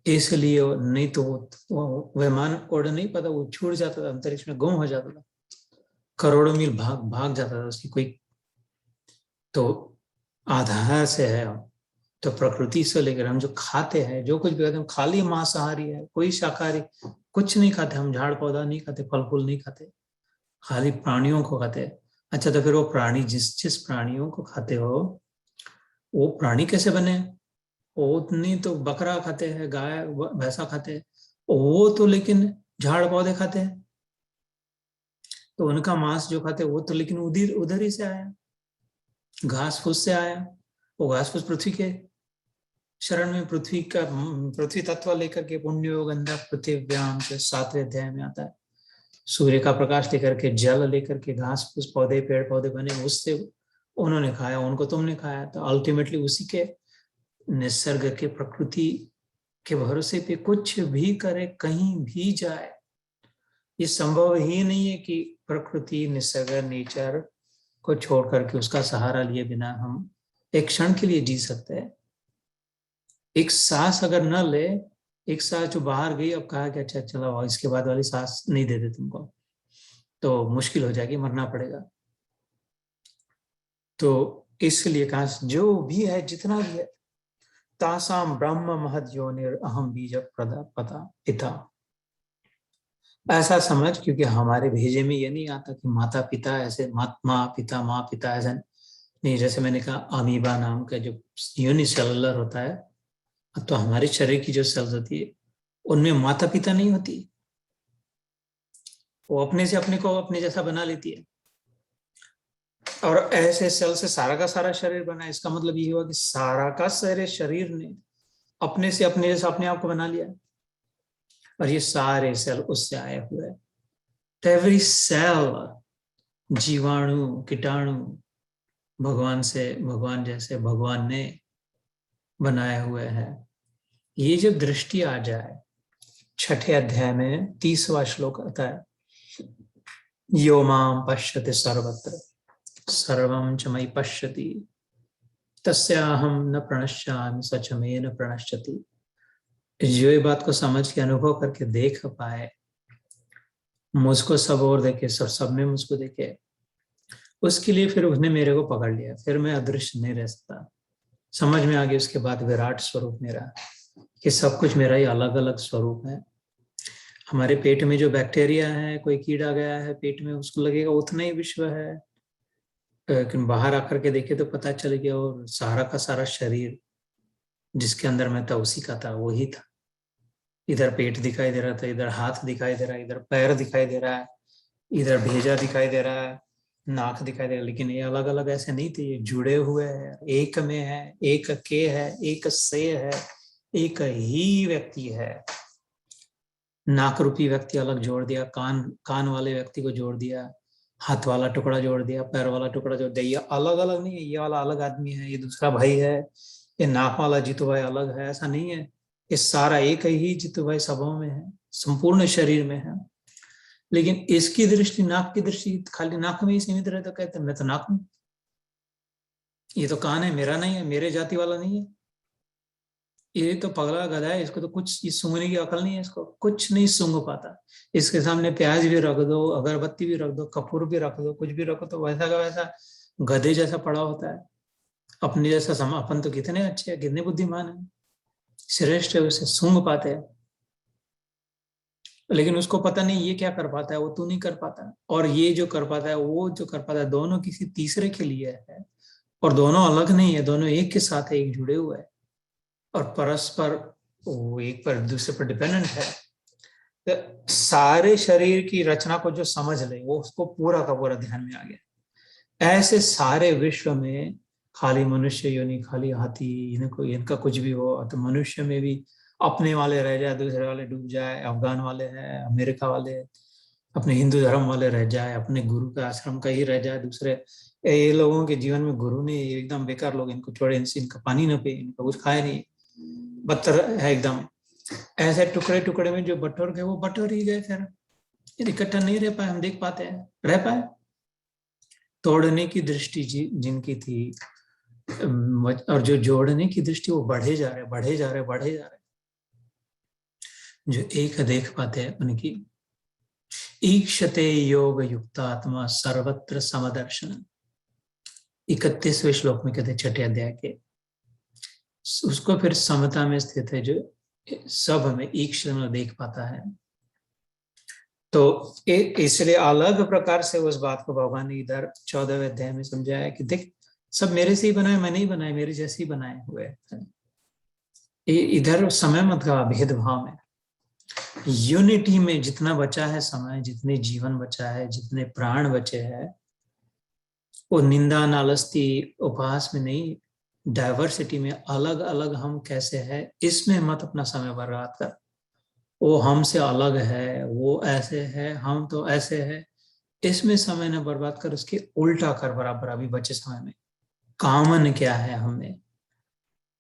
इसलिए। नहीं तो वो विमान उड़ नहीं पाता, वो छूट जाता था, अंतरिक्ष में गुम हो जाता था, करोड़ों मील भाग भाग जाता था उसकी कोई। तो आधार से है, तो प्रकृति से लेकर हम जो खाते हैं, जो कुछ भी खाते हैं, खाली मांसाहारी है, कोई शाकाहारी कुछ नहीं खाते, हम झाड़ पौधा नहीं खाते, फल फूल नहीं खाते, खाली प्राणियों को खाते हैं। अच्छा, तो फिर वो प्राणी, जिस जिस प्राणियों को खाते हो, वो प्राणी कैसे बने? वो नहीं तो बकरा खाते हैं, गाय भैंसा खाते हैं, वो तो लेकिन झाड़ पौधे खाते हैं, तो उनका मांस जो खाते हैं वो तो लेकिन उधर उधर ही से आया, घास फूस से आया। वो घास फूस पृथ्वी के शरण में, पृथ्वी का, पृथ्वी तत्व लेकर के, पुण्यो गंधा पृथ्व्याम के 7वें अध्याय में आता है, सूर्य का प्रकाश लेकर के, जल लेकर के, घास फूस पौधे पेड़ पौधे बने, उससे उन्होंने खाया, उनको तुमने खाया। तो अल्टीमेटली उसी के निसर्ग के, प्रकृति के भरोसे पे कुछ भी करे, कहीं भी जाए, ये संभव ही नहीं है कि प्रकृति, निसर्ग, नेचर को छोड़ करके, उसका सहारा लिए बिना हम एक क्षण के लिए जी सकते हैं। एक सांस अगर न ले, एक सांस जो बाहर गई, अब कहा कि अच्छा चलो इसके बाद वाली सांस नहीं देते तुमको, तो मुश्किल हो जाएगी, मरना पड़ेगा। तो इसलिए कहा जो भी है, जितना भी है, तासाम ब्रह्म महद योनिर अहम बीज पता पिता, ऐसा समझ, क्योंकि हमारे भेजे में ये नहीं आता कि माता पिता ऐसे, माँ पिता ऐसा नहीं। जैसे मैंने कहा, अमीबा नाम का जो यूनिसेलुलर होता है, तो हमारे शरीर की जो सेल्स होती है, उनमें माता पिता नहीं होती, वो अपने से अपने को अपने जैसा बना लेती है, और ऐसे सेल से सारा का सारा शरीर बना है। इसका मतलब ये हुआ कि सारा का सारे शरीर ने अपने से अपने जैसा अपने आप को बना लिया, और ये सारे सेल उससे आए हुए हैं। तो एवरी सेल, जीवाणु, कीटाणु, भगवान से, भगवान जैसे भगवान ने बनाए हुए हैं। ये जो दृष्टि आ जाए, 6ठे अध्याय में 30वां श्लोक आता है, यो माम पश्यति सर्वत्र सर्वं च मयि पश्यति तस्याहं न प्रणश्यामि स च मे न प्रणश्यति। जो ये बात को समझ के, अनुभव करके देख पाए, मुझको सब और देखे, सब में मुझको देखे, उसके लिए फिर उसने मेरे को पकड़ लिया, फिर मैं अदृश्य नहीं रह सकता। समझ में आ गया उसके बाद विराट स्वरूप मेरा, कि सब कुछ मेरा ही अलग अलग स्वरूप है। हमारे पेट में जो बैक्टीरिया है, कोई कीड़ा गया है पेट में, उसको लगेगा उतना ही विश्व है, लेकिन बाहर आकर के देखे तो पता चल गया, और सारा का सारा शरीर जिसके अंदर मैं था उसी का था, वही था। इधर पेट दिखाई दे रहा था, इधर हाथ दिखाई दे रहा है, इधर पैर दिखाई दे रहा है, इधर भेजा दिखाई दे रहा है, नाक दिखाई दे रहा है, लेकिन ये अलग अलग ऐसे नहीं थे, ये जुड़े हुए हैं, एक में है, एक के है, एक से है, एक ही व्यक्ति है। नाक रूपी व्यक्ति अलग जोड़ दिया, कान कान वाले व्यक्ति को जोड़ दिया, हाथ वाला टुकड़ा जोड़ दिया, पैर वाला टुकड़ा जोड़ दिया। ये अलग अलग नहीं है, ये वाला अलग आदमी है, ये दूसरा भाई है, ये नाक वाला जीतू भाई अलग है, ऐसा नहीं है। ये सारा एक ही जीतू भाई सबों में है, संपूर्ण शरीर में है। लेकिन इसकी दृष्टि, नाक की दृष्टि खाली नाक में ही सीमित रहे तो कहते मैं तो नाक हूं, ये तो कान है, मेरा नहीं है, मेरे जाति वाला नहीं है, ये तो पगला गधा है, इसको तो कुछ इस सूंघने की अकल नहीं है, इसको कुछ नहीं सूंघ पाता। इसके सामने प्याज भी रख दो, अगरबत्ती भी रख दो, कपूर भी रख दो, कुछ भी रखो तो वैसा का वैसा गधे जैसा पड़ा होता है। अपने जैसा अपन तो कितने अच्छे हैं, कितने बुद्धिमान है, श्रेष्ठ है, उसे सूंघ पाते हैं। लेकिन उसको पता नहीं ये क्या कर पाता है, वो तू नहीं कर पाता, और ये जो कर पाता है, वो जो कर पाता है, दोनों किसी तीसरे के लिए है, और दोनों अलग नहीं है, दोनों एक के साथ है, एक जुड़े हुए हैं, और परस्पर वो एक पर दूसरे पर डिपेंडेंट है। तो सारे शरीर की रचना को जो समझ ले, वो उसको पूरा का पूरा ध्यान में आ गया। ऐसे सारे विश्व में खाली मनुष्य योनि, खाली हाथी, इनका कुछ भी हो तो मनुष्य में भी अपने वाले रह जाए, दूसरे वाले डूब जाए, अफगान वाले हैं, अमेरिका वाले हैं, अपने हिंदू धर्म वाले रह जाए, अपने गुरु का आश्रम का ही रह जाए, दूसरे ये लोगों के जीवन में गुरु नहीं, एकदम बेकार लोग, इनको छोड़े, इनसे इनका पानी न पे, इनका कुछ खाए नहीं, बदतर है एकदम। ऐसे टुकड़े टुकड़े में जो बटोर गए वो बटोर ही गए, फिर इकट्ठा नहीं रह पाए, हम देख पाते हैं, रह पाए। तोड़ने की दृष्टि जिनकी थी, और जो जोड़ने की दृष्टि, वो बढ़े जा रहे, बढ़े जा रहे, बढ़े जा रहे। जो एक देख पाते हैं उनकी ईक्षते योग युक्तात्मा सर्वत्र समदर्शन। 31वें श्लोक में कहते, छठे अध्याय के, उसको फिर समता में स्थित है, जो सब में ईक्ष में देख पाता है। तो इसलिए अलग प्रकार से उस बात को भगवान ने इधर 14वें अध्याय में समझाया कि देख, सब मेरे से ही बनाए, मैं नहीं बनाए, मेरे जैसे ही बनाए हुए। इधर समय मत का भेदभाव में, यूनिटी में जितना बचा है समय, जितने जीवन बचा है, जितने प्राण बचे हैं, वो निंदा नालस्ती उपहास में नहीं, डाइवर्सिटी में, अलग अलग हम कैसे हैं, इसमें मत अपना समय बर्बाद कर। वो हमसे अलग है, वो ऐसे है, हम तो ऐसे है, इसमें समय न बर्बाद कर, उसके उल्टा कर बराबर अभी बचे समय में। कॉमन क्या है हमें,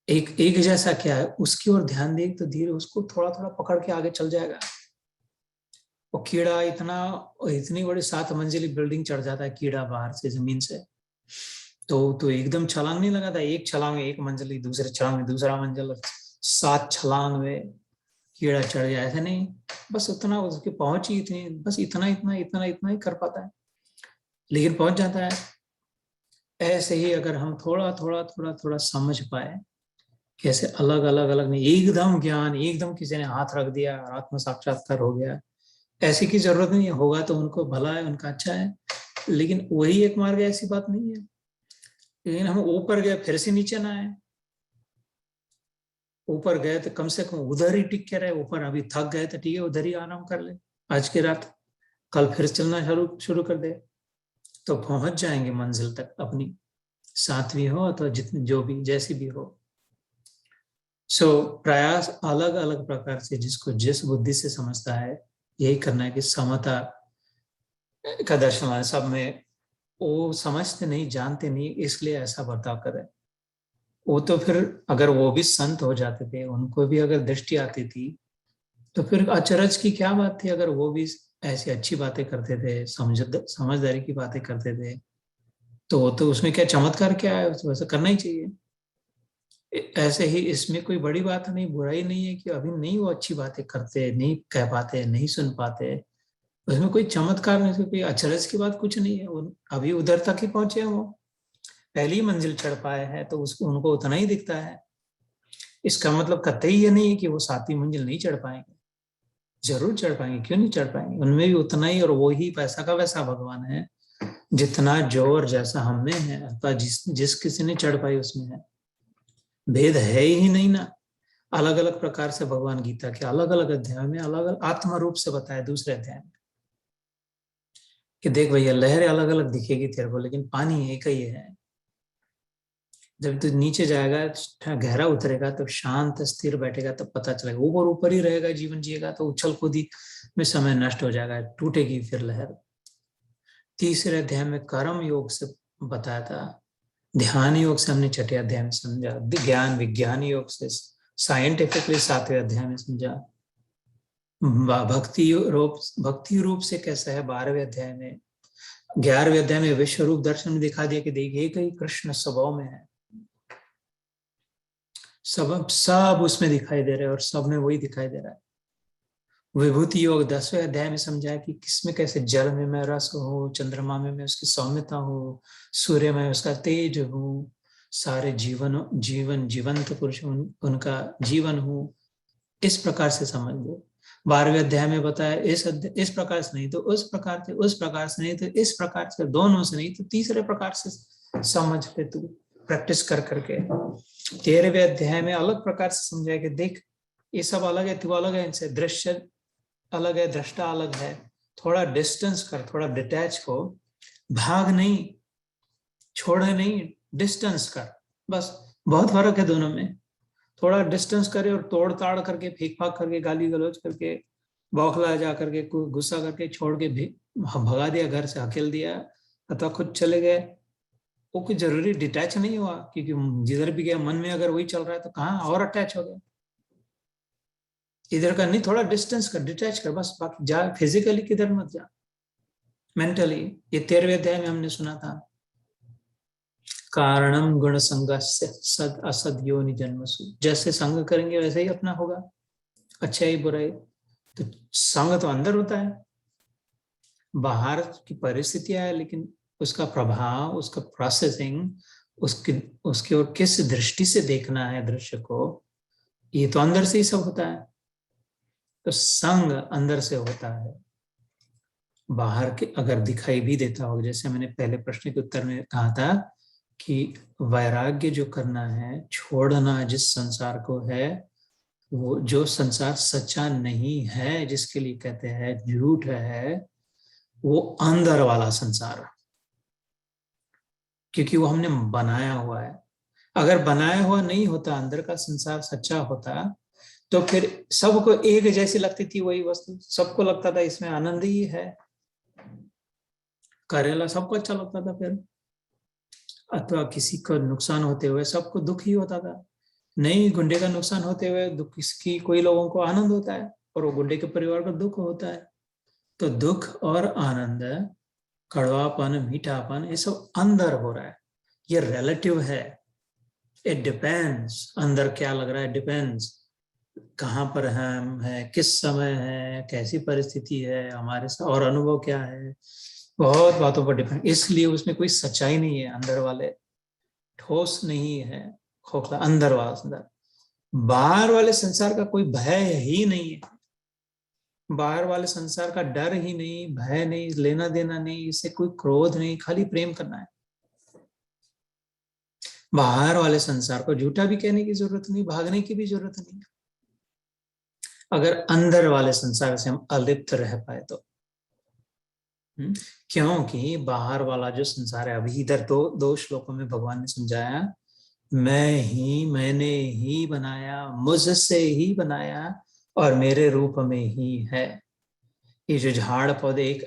एक जैसा क्या है, उसकी ओर ध्यान दे तो धीरे उसको थोड़ा थोड़ा पकड़ के आगे चल जाएगा। वो कीड़ा इतनी बड़ी 7 मंजिली बिल्डिंग चढ़ जाता है कीड़ा बाहर से, जमीन से, तो एकदम छलांग नहीं लगाता, एक छलांग में 1 मंजिल, दूसरे छलांग में दूसरा मंजिल, 7 छलांग में कीड़ा चढ़ जाए, ऐसे नहीं, बस उतना उसकी पहुंच ही इतनी, बस इतना इतना इतना इतना ही कर पाता है, लेकिन पहुंच जाता है। ऐसे ही अगर हम थोड़ा थोड़ा थोड़ा थोड़ा समझ पाए, कैसे अलग अलग अलग नहीं, एकदम ज्ञान, एकदम किसी ने हाथ रख दिया और आत्म साक्षात्कार हो गया, ऐसी की जरूरत नहीं है। होगा तो उनको भला है, उनका अच्छा है, लेकिन वही एक मार्ग है, ऐसी बात नहीं है। लेकिन हम ऊपर गए फिर से नीचे ना आए, ऊपर गए तो कम से कम उधर ही टिक के रहे, ऊपर अभी थक गए तो ठीक है, उधर ही आराम कर ले आज की रात, कल फिर चलना शुरू कर दे, तो पहुंच जाएंगे मंजिल तक अपनी, सातवीं हो तो जितनी जो भी जैसी भी हो। प्रयास अलग अलग प्रकार से जिसको जिस बुद्धि से समझता है, यही करना है कि समता का दर्शन है सब में। वो समझते नहीं, जानते नहीं, इसलिए ऐसा बर्ताव कर रहे। वो तो फिर अगर वो भी संत हो जाते थे, उनको भी अगर दृष्टि आती थी, तो फिर अचरज की क्या बात थी, अगर वो भी ऐसी अच्छी बातें करते थे, समझदारी की बातें करते थे, तो उसमें क्या चमत्कार क्या है, तो वैसा करना ही चाहिए। ऐसे ही इसमें कोई बड़ी बात नहीं, बुराई नहीं है कि अभी नहीं वो अच्छी बातें करते, नहीं कह पाते, नहीं सुन पाते, उसमें कोई चमत्कार नहीं, कोई अचरज की बात कुछ नहीं है। अभी उधर तक ही पहुंचे हैं, वो पहली मंजिल चढ़ पाए हैं, तो उसको उनको उतना ही दिखता है। इसका मतलब कतई ये नहीं है कि वो 7वीं मंजिल नहीं चढ़ पाएंगे, जरूर चढ़ पाएंगे, क्यों नहीं चढ़ पाएंगे, उनमें भी उतना ही, और वो ही वैसा का वैसा भगवान है, जितना जो और जैसा हम में है, अर्थात जिस किसी ने चढ़ पाई उसमें है। भेद है ही नहीं ना। अलग अलग प्रकार से भगवान गीता के अलग अलग अध्याय में अलग अलग आत्मा रूप से बताया दूसरे अध्याय में कि देख भैया लहरें अलग अलग दिखेगी तेरे को, लेकिन पानी एक ही है। जब तू नीचे जाएगा, गहरा उतरेगा, तब शांत स्थिर बैठेगा, तब पता चलेगा। ऊपर ऊपर ही रहेगा, जीवन जिएगा तो उछल कूदी में समय नष्ट हो जाएगा, टूटेगी फिर लहर। तीसरे अध्याय में कर्म योग से बताया था, ध्यान योग से हमने छठे अध्याय में समझा, ज्ञान विज्ञान योग से साइंटिफिकली सातवें अध्याय में समझा, भक्ति रूप से कैसा है 12वें अध्याय में, 11वें अध्याय में विश्व रूप दर्शन में दिखा दिया कि देखिए कहीं कृष्ण स्वभाव में है, सब उसमें दिखाई दे रहे हैं और सब में वही दिखाई दे रहा है। विभूति योग 10वें अध्याय में समझाया कि किसमें कैसे जल में मैं रस हूँ, चंद्रमा में मैं उसकी सौम्यता हूँ, सूर्य में उसका तेज हूँ, सारे जीवंत पुरुष उनका जीवन हूँ। इस प्रकार से समझ लो। 12वें अध्याय में बताया इस प्रकार से नहीं तो उस प्रकार से, उस प्रकार से नहीं तो इस प्रकार से, दोनों से नहीं तो तीसरे प्रकार से समझ ले तू प्रैक्टिस कर करके। 13वें अध्याय में अलग प्रकार से समझाया कि देख ये सब अलग है, तू अलग है, इनसे दृश्य अलग है, दृष्टा अलग है, थोड़ा डिस्टेंस कर, थोड़ा डिटैच हो, भाग नहीं, छोड़ नहीं, डिस्टेंस कर, बस। बहुत फर्क है दोनों में। थोड़ा डिस्टेंस करे और तोड़ ताड़ करके, फेंक फाक करके, गाली गलौज करके, बौखला जा करके, गुस्सा करके छोड़ के भगा दिया, घर से हकेल दिया, अथवा खुद चले गए, वो कोई जरूरी डिटैच नहीं हुआ, क्योंकि जिधर भी गया मन में अगर वही चल रहा है तो कहाँ और अटैच हो गया। इधर का नहीं, थोड़ा डिस्टेंस कर, डिटैच कर, बस। बाकी जा फिजिकली किधर मत जा, मेंटली। ये 13वें अध्याय में हमने सुना था, कारणम गुण संगस्य सद असद योनि जन्मसु। जैसे संग करेंगे वैसे ही अपना होगा, अच्छा ही बुराई। तो संग तो अंदर होता है, बाहर की परिस्थितियां है, लेकिन उसका प्रभाव, उसका प्रोसेसिंग, उसके और किस दृष्टि से देखना है दृश्य को, ये तो अंदर से ही सब होता है। तो संग अंदर से होता है, बाहर के अगर दिखाई भी देता हो, जैसे मैंने पहले प्रश्न के उत्तर में कहा था कि वैराग्य जो करना है, छोड़ना जिस संसार को है, वो जो संसार सच्चा नहीं है, जिसके लिए कहते हैं झूठ है, वो अंदर वाला संसार, क्योंकि वो हमने बनाया हुआ है। अगर बनाया हुआ नहीं होता, अंदर का संसार सच्चा होता, तो फिर सबको एक जैसी लगती थी वही वस्तु, सबको लगता था इसमें आनंद ही है, करेला सबको अच्छा लगता था फिर, अथवा किसी को नुकसान होते हुए सबको दुख ही होता था। नहीं, गुंडे का नुकसान होते हुए दुख किसकी, कोई लोगों को आनंद होता है, और वो गुंडे के परिवार को दुख होता है। तो दुख और आनंद, कड़वापन, मीठापन, ये सब अंदर हो रहा है, ये रिलेटिव है। इट डिपेंड्स, अंदर क्या लग रहा है, डिपेंड्स कहाँ पर हम है, किस समय है, कैसी परिस्थिति है हमारे साथ, और अनुभव क्या है, बहुत बातों पर डिपेंड। इसलिए उसमें कोई सच्चाई नहीं है, अंदर वाले ठोस नहीं है, खोखला अंदर वाला संसार। बाहर वाले संसार का कोई भय ही नहीं है, बाहर वाले संसार का डर ही नहीं, भय नहीं, लेना देना नहीं, इससे कोई क्रोध नहीं, खाली प्रेम करना है। बाहर वाले संसार को झूठा भी कहने की जरूरत नहीं, भागने की भी जरूरत नहीं, अगर अंदर वाले संसार से हम अलिप्त रह पाए तो। क्योंकि बाहर वाला जो संसार है, अभी इधर दो श्लोकों में भगवान ने समझाया, मैंने ही बनाया, मुझसे ही बनाया, और मेरे रूप में ही है। ये जो झाड़ पौधे, एक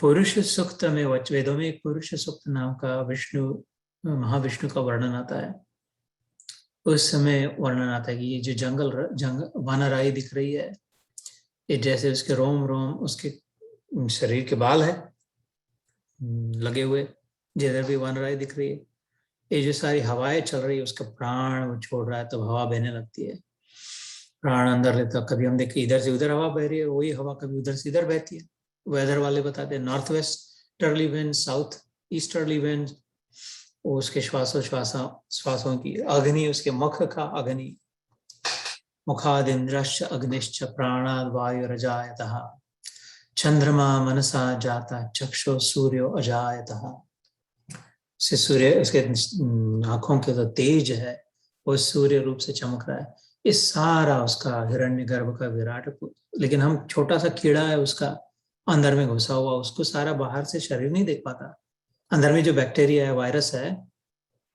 पुरुष सूक्त में, वेदों में एक पुरुष सूक्त नाम का महाविष्णु का वर्णन आता है। उस समय वर्णन आता है कि ये जो जंगल वानराई दिख रही है, ये जैसे उसके रोम रोम, उसके शरीर के बाल है लगे हुए, जिधर भी वानराई दिख रही है, ये जो सारी हवाएं चल रही है, उसका प्राण वो छोड़ रहा है, तो हवा बहने लगती है, प्राण अंदर लेता। कभी हम देखें इधर से उधर हवा बह रही है, वही हवा कभी उधर से इधर बहती है। वेदर वाले बताते हैं north westerly wind, south easterly wind, उसके श्वासों की अग्नि, उसके मुख का अग्नि, मुखादिन्द्रश्च अग्निश्च प्राणाद् वायुरजायतः, चंद्रमा मनसा जाता चक्षु सूर्यो अजायतः। से सूर्य, उसके आंखों के तो तेज है, वो सूर्य रूप से चमक रहा है। ये सारा उसका हिरण्यगर्भ का विराट, लेकिन हम छोटा सा कीड़ा है उसका अंदर में घुसा हुआ, उसको सारा बाहर से शरीर नहीं देख पाता। अंदर में जो बैक्टीरिया है, वायरस है,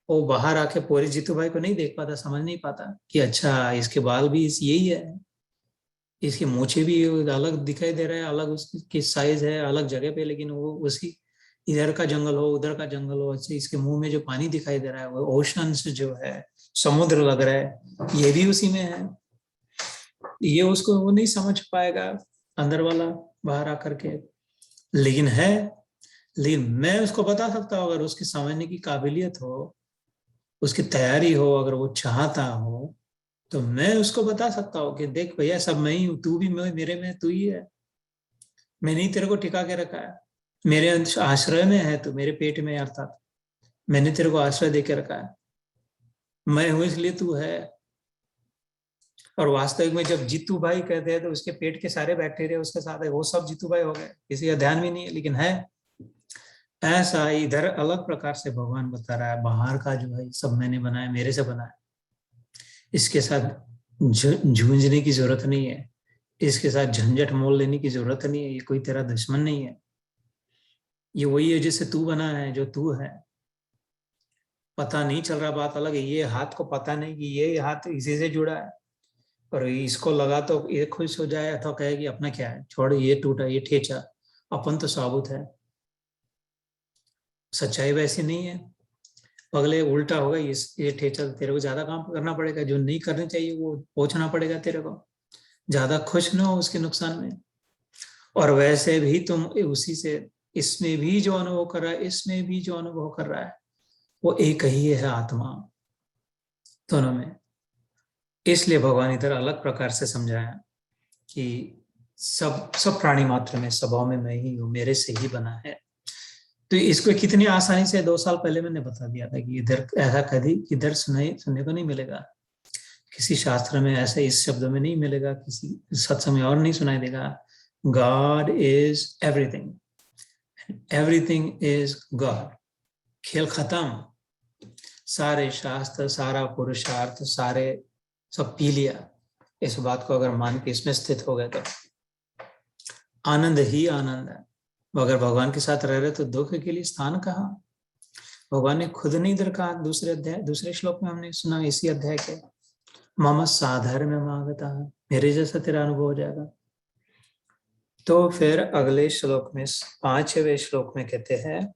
वो बाहर आके पूरी जीतू भाई को नहीं देख पाता, समझ नहीं पाता कि अच्छा इसके बाल भी यही है, इसकी मूछें भी अलग दिखाई दे रहा है, अलग उसकी साइज है अलग जगह पे, लेकिन वो उसी, इधर का जंगल हो उधर का जंगल हो, अच्छे इसके मुंह में जो पानी दिखाई दे रहा है वो ओशंस जो है, समुद्र लग रहा है, ये भी उसी में है। ये उसको वो नहीं समझ पाएगा अंदर वाला बाहर आकर के, लेकिन है। लेकिन मैं उसको बता सकता हूँ, अगर उसकी समझने की काबिलियत हो, उसकी तैयारी हो, अगर वो चाहता हो, तो मैं उसको बता सकता हूँ कि देख भैया, सब मैं ही हूँ, तू भी मैं, मेरे में तू ही है, मैंने ही तेरे को टिका के रखा है, मेरे आश्रय में है तू, मेरे पेट में, अर्थात मैंने तेरे को आश्रय दे के रखा है, मैं हूं इसलिए तू है। और वास्तविक में जब जीतू भाई कहते हैं तो उसके पेट के सारे बैक्टीरिया उसके साथ है, वो सब जीतू भाई हो गए, किसी का ध्यान भी नहीं है, लेकिन है। ऐसा इधर अलग प्रकार से भगवान बता रहा है, बाहर का जो है सब मैंने बनाया, मेरे से बनाया, इसके साथ जूझने की जरूरत नहीं है, इसके साथ झंझट मोल लेने की जरूरत नहीं है, ये कोई तेरा दुश्मन नहीं है, ये वही है जिससे तू बना है, जो तू है। पता नहीं चल रहा, बात अलग है, ये हाथ को पता नहीं कि ये हाथ इसी से जुड़ा है, और इसको लगा तो ये खुश हो जाए अथवा कहे कि अपना क्या है, छोड़, ये टूटा, ये ठेचा, अपन तो साबुत है। सच्चाई वैसी नहीं है, अगले उल्टा होगा, ये ठेचा तेरे को ज्यादा काम करना पड़ेगा, जो नहीं करनी चाहिए वो पहुंचना पड़ेगा तेरे को, ज्यादा खुश ना हो उसके नुकसान में। और वैसे भी तुम उसी से, इसमें भी जो अनुभव कर रहा है, इसमें भी जो अनुभव कर रहा है, वो एक ही है आत्मा, दोनों में। इसलिए भगवान इधर अलग प्रकार से समझाया कि सब सब प्राणी मात्र में, स्वभाव में मैं ही हूँ, मेरे से ही बना है। तो इसको कितनी आसानी से 2 साल पहले मैंने बता दिया था कि इधर ऐसा कभी इधर सुनने को नहीं मिलेगा, किसी शास्त्र में ऐसे इस शब्द में नहीं मिलेगा, किसी सत्संग में और नहीं सुनाई देगा। God is everything, everything is God, खेल खत्म। सारे शास्त्र, सारा पुरुषार्थ, सारे सब पी लिया। इस बात को अगर मान के इसमें स्थित हो गए तो आनंद ही आनंद है। अगर भगवान के साथ रह रहे तो दुख के लिए स्थान कहाँ। भगवान ने खुद नहीं इधर कहा, दूसरे अध्याय, दूसरे श्लोक में हमने सुना इसी अध्याय के, मम साधर्म्य मागता, मेरे जैसा तेरा अनुभव हो जाएगा। तो फिर अगले श्लोक में, 5वें श्लोक में कहते हैं,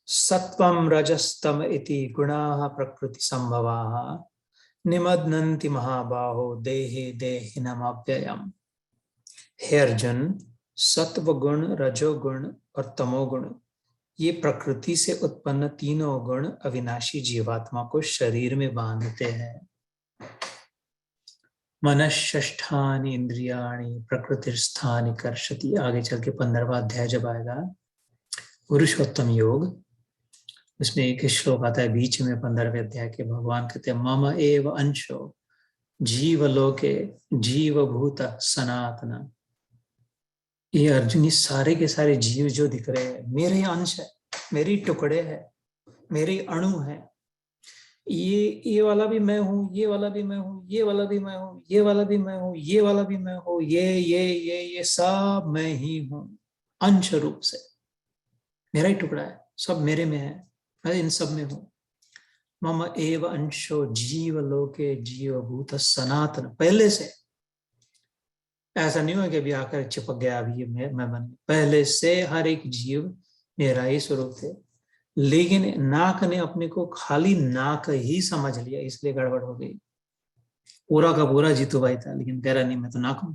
सत्वम रजस्तम इति गुणाः प्रकृति संभवाः निमग्नन्ति महाबाहो देहे देहिनम् अव्ययम्। हे अर्जुन, सत्व गुण, रजोगुण और तमोगुण, ये प्रकृति से उत्पन्न तीनों गुण अविनाशी जीवात्मा को शरीर में बांधते हैं। मनःषष्ठानि इंद्रियाणि प्रकृतिस्थानि कर्षति, आगे चल के 15वां अध्याय जब आएगा पुरुषोत्तम योग, उसमें एक श्लोक आता है बीच में 15वें अध्याय के, भगवान कहते हैं मम एव अंशो जीवलोके जीवभूत सनातन। ये अर्जुन, ये सारे के सारे जीव जो दिख रहे हैं मेरे अंश है, मेरी टुकड़े है, मेरे अणु है। ये वाला भी मैं हूँ, ये वाला भी मैं हूँ, ये वाला भी मैं हूँ, ये वाला भी मैं हूँ, ये वाला भी मैं हूँ, ये सब मैं ही हूँ, अंश रूप से मेरा ही टुकड़ा है, सब मेरे में है, मैं इन सब में हूँ। मम एव अंशो जीव लोके जीवभूत सनातन, पहले से, ऐसा नहीं हुआ कि अभी आकर चिपक गया, अभी ये मैं बन गया, पहले से हर एक जीव मेरा ही स्वरूप थे। लेकिन नाक ने अपने को खाली नाक ही समझ लिया, इसलिए गड़बड़ हो गई। पूरा का पूरा जीतू भाई था, लेकिन कह रहा नहीं मैं तो नाक हूं,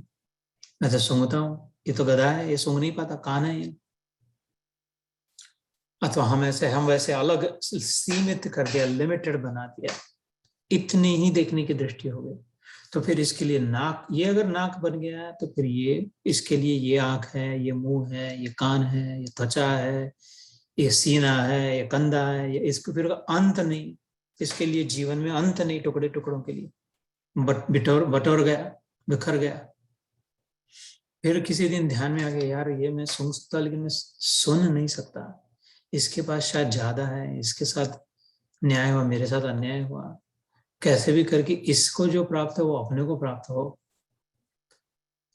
मैं तो सूंघता हूँ, ये तो गधा है, ये सूंघ नहीं पाता, कान है ये। अथवा हम वैसे अलग सीमित कर दिया, लिमिटेड बना दिया, इतनी ही देखने की दृष्टि हो गई। तो फिर इसके लिए नाक, ये अगर नाक बन गया है तो फिर ये, इसके लिए ये आंख है, ये मुंह है, ये कान है, ये त्वचा है, ये सीना है, ये कंधा है, ये, इसको फिर अंत नहीं, इसके लिए जीवन में अंत नहीं, टुकड़े टुकड़ों के लिए बटोर गया, बिखर गया। फिर किसी दिन ध्यान में आ गया, यार ये मैं सुन सकता लेकिन मैं सुन नहीं सकता, इसके पास शायद ज्यादा है, इसके साथ न्याय हुआ, मेरे साथ अन्याय हुआ, कैसे भी करके इसको जो प्राप्त है वो अपने को प्राप्त हो,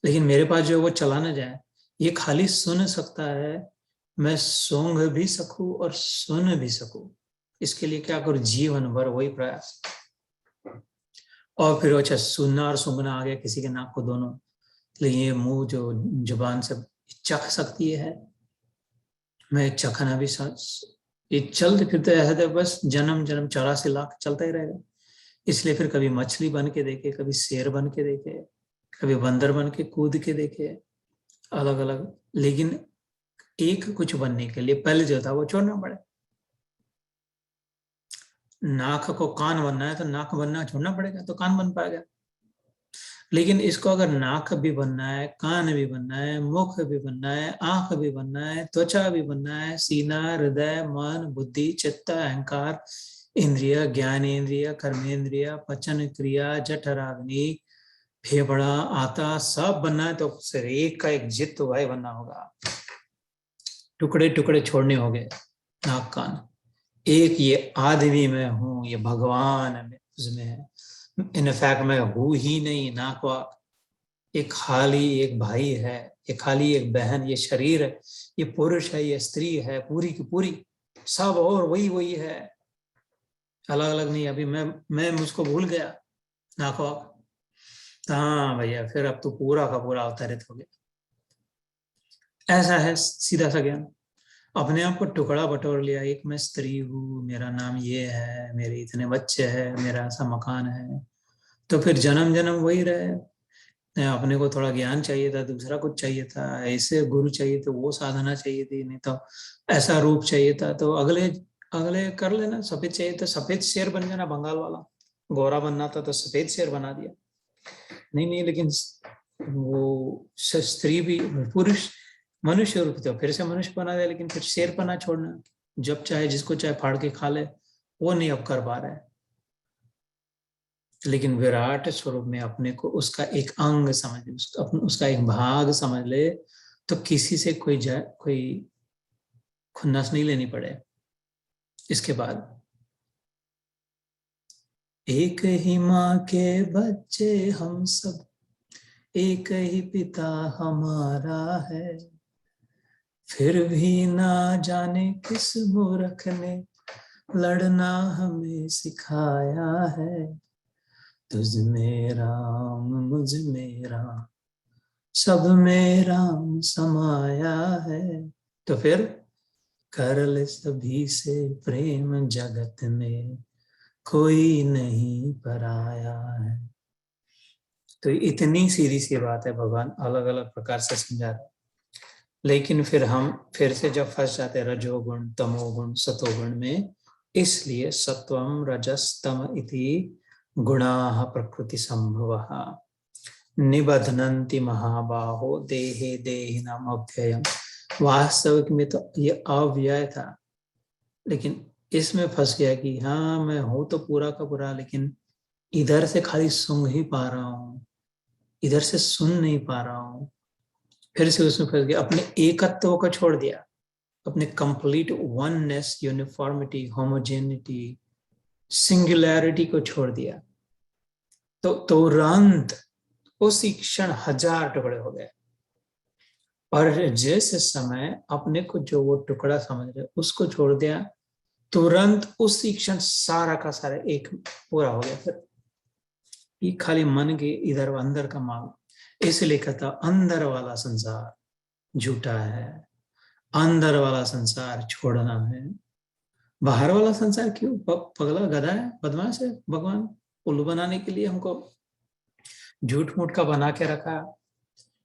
लेकिन मेरे पास जो है वो चला ना जाए। ये खाली सुन सकता है, मैं सूंघ भी सकूं और सुन भी सकूं, इसके लिए क्या करूं, जीवन भर वही प्रयास। और फिर अच्छा, सुनना और सूंघना आ गया किसी के नाक को दोनों, लेकिन ये मुंह जो जुबान से चख सकती है, मैं चखना भी ये चलते फिरते ऐसा तो बस जन्म जन्म 84 लाख चलता ही रहेगा। इसलिए फिर कभी मछली बन के देखे, कभी शेर बन के देखे, कभी बंदर बन के कूद के देखे, अलग अलग। लेकिन एक कुछ बनने के लिए पहले जो था वो छोड़ना पड़े। नाक को कान बनना है तो नाक बनना छोड़ना पड़ेगा, तो कान बन पाएगा। लेकिन इसको अगर नाक भी बनना है, कान भी बनना है, मुख भी बनना है, आंख भी बनना है, त्वचा भी बनना है, सीना, हृदय, मन, बुद्धि, चित्त, अहंकार, इंद्रिय, ज्ञानेन्द्रिय, कर्मेंद्रिय, पचन क्रिया, जठराग्नि, फेफड़ा, आता, सब बनना है, तो सिर्फ एक का एक जित भाई बनना होगा। टुकड़े टुकड़े छोड़ने होंगे नाक कान। एक ये आदमी में हूं, ये भगवान में उसमें है, इनफैक्ट मैं हूं ही नहीं नाक वाक। ये खाली एक भाई है, ये खाली एक बहन, ये शरीर है, ये पुरुष है, ये स्त्री है, पूरी की पूरी सब और वही वही है, अलग अलग नहीं। अभी मैं मुझको भूल गया नाक वाक, हाँ भैया फिर अब तो पूरा का पूरा अवतरित हो गया। ऐसा है सीधा सा ज्ञान। अपने आप को टुकड़ा बटोर लिया, एक मैं स्त्री हूँ, मेरा नाम ये है, मेरे इतने बच्चे हैं, मेरा ऐसा मकान है, तो फिर जन्म जन्म वही रहे। अपने को थोड़ा ज्ञान चाहिए था, दूसरा कुछ चाहिए था, ऐसे गुरु चाहिए थे, वो साधना चाहिए थी, नहीं तो ऐसा रूप चाहिए था, तो अगले अगले कर लेना। सफेद चाहिए तो सफेद शेर बन जाना, बंगाल वाला। गोरा बनना था तो सफेद शेर बना दिया। नहीं नहीं, लेकिन वो स्त्री भी, पुरुष मनुष्य रूप तो फिर से मनुष्य बना दिया, लेकिन फिर शेर पना छोड़ना, जब चाहे जिसको चाहे फाड़ के खा ले, वो नहीं अब कर पा रहा है। लेकिन विराट स्वरूप में अपने को उसका एक अंग समझ ले, उसका एक भाग समझ ले, तो किसी से कोई खुन्नस नहीं लेनी पड़े। इसके बाद एक ही माँ के बच्चे हम सब, एक ही पिता हमारा है, फिर भी ना जाने किस मूर्ख ने लड़ना हमें सिखाया है। तुझ में राम मुझ में राम, सब में राम समाया है। तो फिर कर ले सभी से प्रेम, जगत में कोई नहीं पराया है। तो इतनी सीधी सी बात है, भगवान अलग अलग प्रकार से समझा रहे। लेकिन फिर हम फिर से जब फंस जाते हैं रजोगुण, तमोगुण, सतोगुण में, इसलिए सत्वम रजस्तम इति गुणाः प्रकृति संभवः निबध्नन्ति महाबाहो देहे देहिनाम अव्ययम्। वास्तविक में तो ये अव्यय था, लेकिन इसमें फंस गया कि हाँ मैं हूं तो पूरा का पूरा, लेकिन इधर से खाली सूंघ ही पा रहा हूं, इधर से सुन नहीं पा रहा हूं। फिर से उसमें फंस गया, अपने एकत्व को छोड़ दिया, अपने complete oneness, uniformity, homogeneity, singularity को छोड़ दिया। तो तुरंत उसी क्षण 1000 टुकड़े हो गए। और जिस समय अपने को जो वो टुकड़ा समझ रहे उसको छोड़ दिया, तुरंत उसी क्षण सारा का सारा एक पूरा हो गया। फिर ये खाली मन के इधर अंदर का माल। इसलिए कहता अंदर वाला संसार झूठा है, अंदर वाला संसार छोड़ना है। बाहर वाला संसार क्यों, पगला गधा है, बदमाश है, भगवान उल्लू बनाने के लिए हमको झूठ मूठ का बना के रखा।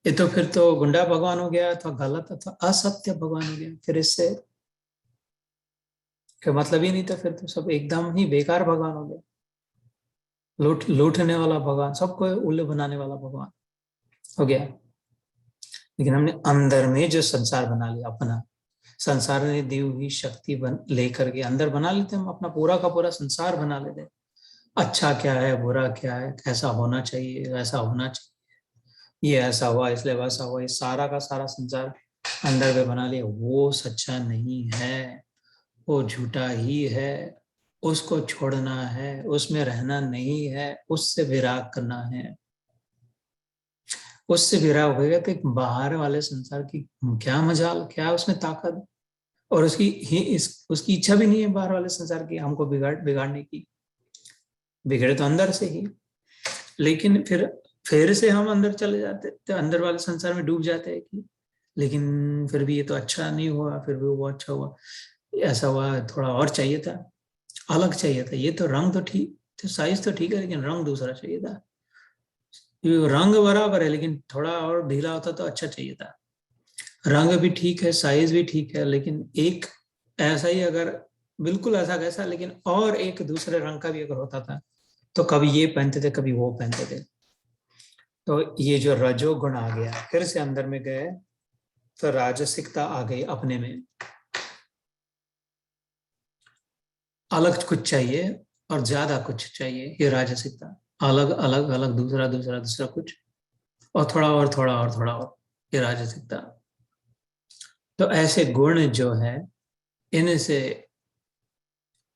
ये तो फिर तो गुंडा भगवान हो गया, अथवा गलत अथवा असत्य भगवान हो गया। फिर इससे क्या मतलब ही नहीं था, फिर तो सब एकदम ही बेकार भगवान हो गया। लूटने वाला भगवान, सबको उल्लू बनाने वाला भगवान हो गया। लेकिन हमने अंदर में जो संसार बना लिया अपना, संसार ने दी हुई शक्ति लेकर के अंदर बना लेते हम अपना पूरा का पूरा संसार बना लेते। अच्छा क्या है, बुरा क्या है, कैसा होना चाहिए, वैसा होना चाहिए, ये ऐसा हुआ इसलिए वैसा हुआ, ये सारा का सारा संसार अंदर में बना लिया। वो सच्चा नहीं है। वो झूठा ही है, उसको छोड़ना है, उसमें रहना नहीं है, उससे विराग करना है। उससे विराग होगा तो एक बाहर वाले संसार की क्या मजाल, क्या उसमें ताकत, और उसकी इच्छा भी नहीं है बाहर वाले संसार की हमको बिगाड़ने की। बिगड़े तो अंदर से ही, लेकिन फिर से हम अंदर चले जाते तो अंदर वाले संसार में डूब जाते हैं कि लेकिन फिर भी ये तो अच्छा नहीं हुआ, फिर भी वो अच्छा हुआ, ऐसा हुआ, थोड़ा और चाहिए था, अलग चाहिए था, ये तो रंग तो ठीक, तो साइज तो ठीक है लेकिन रंग दूसरा चाहिए था, ये रंग बराबर है लेकिन थोड़ा और ढीला होता तो अच्छा चाहिए था। रंग भी ठीक है, साइज भी ठीक है, लेकिन एक ऐसा ही अगर बिल्कुल ऐसा कैसा, लेकिन और एक दूसरे रंग का भी अगर होता था तो कभी ये पहनते थे कभी वो पहनते थे। तो ये जो रजोगुण आ गया, फिर से अंदर में गए तो राजसिकता आ गई अपने में, अलग कुछ चाहिए और ज्यादा कुछ चाहिए, ये राजसिकता, अलग अलग अलग, दूसरा दूसरा दूसरा कुछ, और थोड़ा और थोड़ा और थोड़ा और, ये राजसिकता। तो ऐसे गुण जो है इनसे,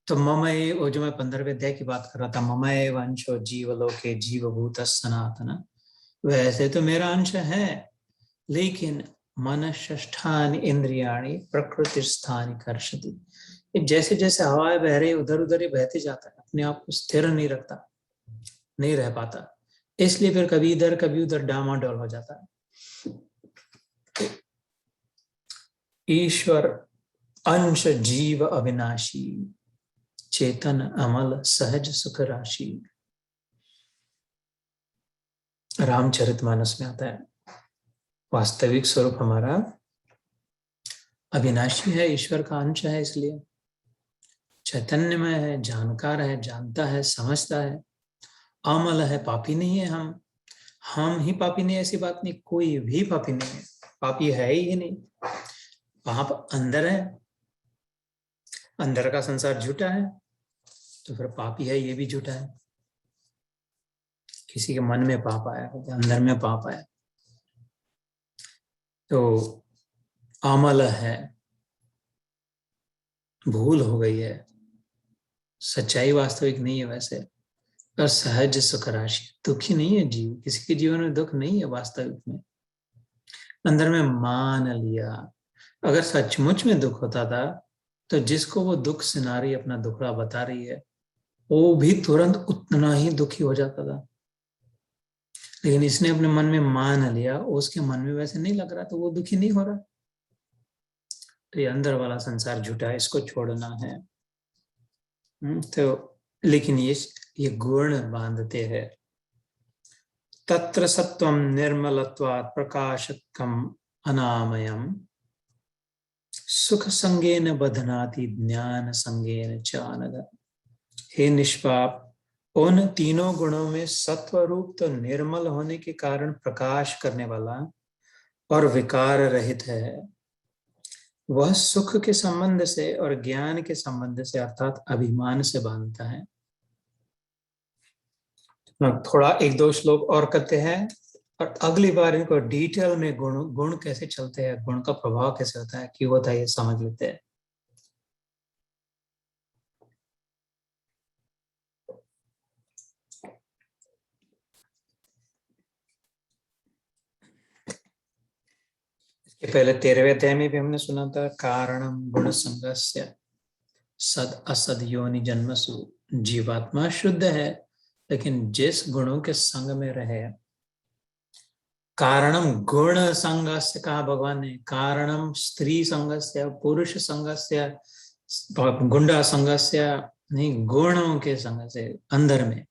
तो ममये, वो जो मैं 15वें अध्याय की बात कर रहा था, ममये वंशो जीवलोके जीवभूत सनातन, वैसे तो मेरा अंश है, लेकिन मन षष्ठानि इंद्रियाणि प्रकृति स्थानि कर्षति, जैसे जैसे हवाएं बह रही उधर उधर ही बहते जाता है, अपने आप को स्थिर नहीं रखता, नहीं रह पाता, इसलिए फिर कभी इधर कभी उधर डामाडोल हो जाता है। ईश्वर अंश जीव अविनाशी, चेतन अमल सहज सुख राशि, रामचरितमानस में आता है। वास्तविक स्वरूप हमारा अविनाशी है, ईश्वर का अंश है, इसलिए चैतन्यमय है, जानकार है, जानता है, समझता है, अमल है, पापी नहीं है। हम ही पापी नहीं, ऐसी बात नहीं, कोई भी पापी नहीं है, पापी है ही नहीं, पाप अंदर है, अंदर का संसार झूठा है, तो फिर पापी है ये भी झूठा है। किसी के मन में पाप आया, अंदर में पाप आया, तो अमल है, भूल हो गई है, सच्चाई वास्तविक नहीं है वैसे, और सहज सुख राशि, दुखी नहीं है जीव, किसी के जीवन में दुख नहीं है वास्तविक में, अंदर में मान लिया। अगर सचमुच में दुख होता था तो जिसको वो दुख सुना रही, अपना दुखड़ा बता रही है, वो भी तुरंत उतना ही दुखी हो जाता था, लेकिन इसने अपने मन में मान लिया, उसके मन में वैसे नहीं लग रहा तो वो दुखी नहीं हो रहा। तो ये अंदर वाला संसार झूठा है, इसको छोड़ना है। तो लेकिन ये गुण बांधते हैं। तत्र सत्वं निर्मलत्वात् प्रकाशकम अनामयम, सुख संगेन बधनाति ज्ञान संगेन चानद। हे निष्पाप, उन तीनों गुणों में सत्व रूप तो निर्मल होने के कारण प्रकाश करने वाला और विकार रहित है, वह सुख के संबंध से और ज्ञान के संबंध से अर्थात अभिमान से बांधता है। थोड़ा एक दो श्लोक और करते हैं और अगली बार इनको डिटेल में गुण गुण कैसे चलते हैं, गुण का प्रभाव कैसे होता है, क्यों होता है, ये समझ लेते हैं। इसके पहले 13वें अध्याय में भी हमने सुना था, कारणम गुण संगस्य सद असद योनि जन्मसु, जीवात्मा शुद्ध है लेकिन जिस गुणों के संग में रहे, कारणम गुण संगस्य कहा भगवान ने, कारणम स्त्री संगस्य, पुरुष संगस्य, गुंडा संगस्य नहीं, गुणों के संग से, अंदर में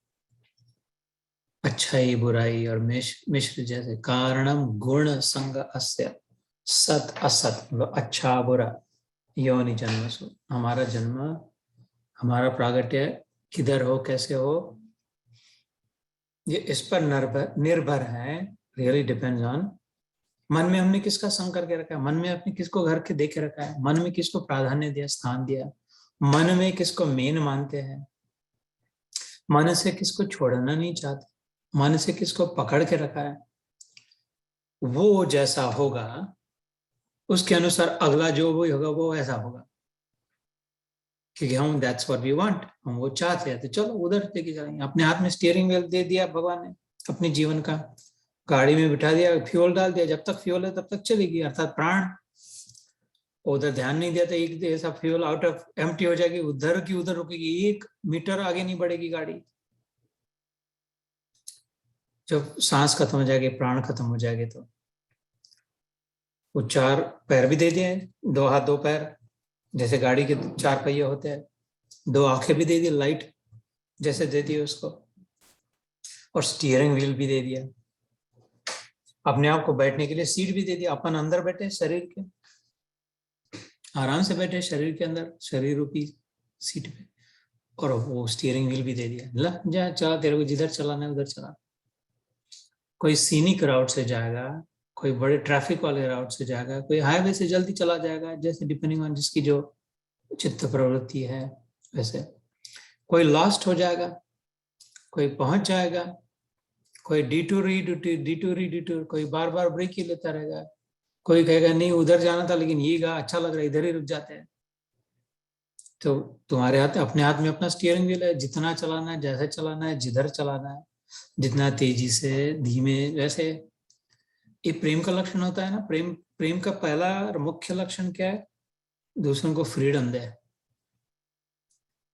अच्छाई बुराई और मिश्र जैसे, कारणम गुण संग अस्य सत असत, मतलब अच्छा बुरा, योनि जन्मसु, हमारा जन्म, हमारा प्रागट्य किधर हो, कैसे हो, ये इस पर निर्भर है, रियली डिपेंड्स ऑन मन में हमने किसका संग करके रखा है, मन में अपने किसको घर के देखे रखा है, मन में किसको प्राधान्य दिया, स्थान दिया, मन में किसको मेन मानते हैं, मन से किसको छोड़ना नहीं चाहते, मन से किसको पकड़ के रखा है, वो जैसा होगा उसके अनुसार अगला जो वो होगा वो ऐसा होगा। क्योंकि हम दैट्स व्हाट वी वांट, हम वो चाहते हैं, तो चलो उधर लेके चलेंगे। अपने हाथ में स्टीयरिंग व्हील दे दिया भगवान ने अपने जीवन का, गाड़ी में बिठा दिया, फ्यूल डाल दिया, जब तक फ्यूल है तब तक चलेगी, अर्थात प्राण। उधर ध्यान नहीं दिया तो एक ऐसा फ्यूल आउट ऑफ एम्प्टी हो जाएगी, उधर की उधर रुकेगी, 1 मीटर आगे नहीं बढ़ेगी गाड़ी। जब सांस खत्म हो जाएगी, प्राण खत्म हो जाएंगे, तो वो 4 पैर भी दे दिए, 2 हाथ 2 पैर, जैसे गाड़ी के 4 पहिए होते हैं, 2 आंखें भी दे दी, लाइट जैसे दे दी उसको, और स्टीयरिंग व्हील भी दे दिया। अपने आप को बैठने के लिए सीट भी दे दिया, अपन अंदर बैठे शरीर के, आराम से बैठे शरीर के अंदर, शरीर रूपी सीट पे, और वो स्टीयरिंग व्हील भी दे दिया, ला जा चला, तेरे को जिधर चलाना है उधर चला। कोई सीनिक राउट से जाएगा, कोई बड़े ट्रैफिक वाले राउट से जाएगा, कोई हाईवे से जल्दी चला जाएगा, जैसे डिपेंडिंग ऑन जिसकी जो चित्त प्रवृत्ति है वैसे। कोई लॉस्ट हो जाएगा, कोई पहुंच जाएगा, कोई डिटूर, कोई बार बार ब्रेक ही लेता रहेगा, कोई कहेगा नहीं उधर जाना था लेकिन ये गा अच्छा लग रहा है, इधर ही रुक जाते हैं। तो तुम्हारे हाथ, अपने हाथ में अपना स्टीयरिंग व्हील है, जितना चलाना है, जैसे चलाना है, जिधर चलाना है, जितना तेजी से, धीमे, वैसे। ये प्रेम का लक्षण होता है ना। प्रेम प्रेम का पहला और मुख्य लक्षण क्या है? दूसरों को फ्रीडम दे, है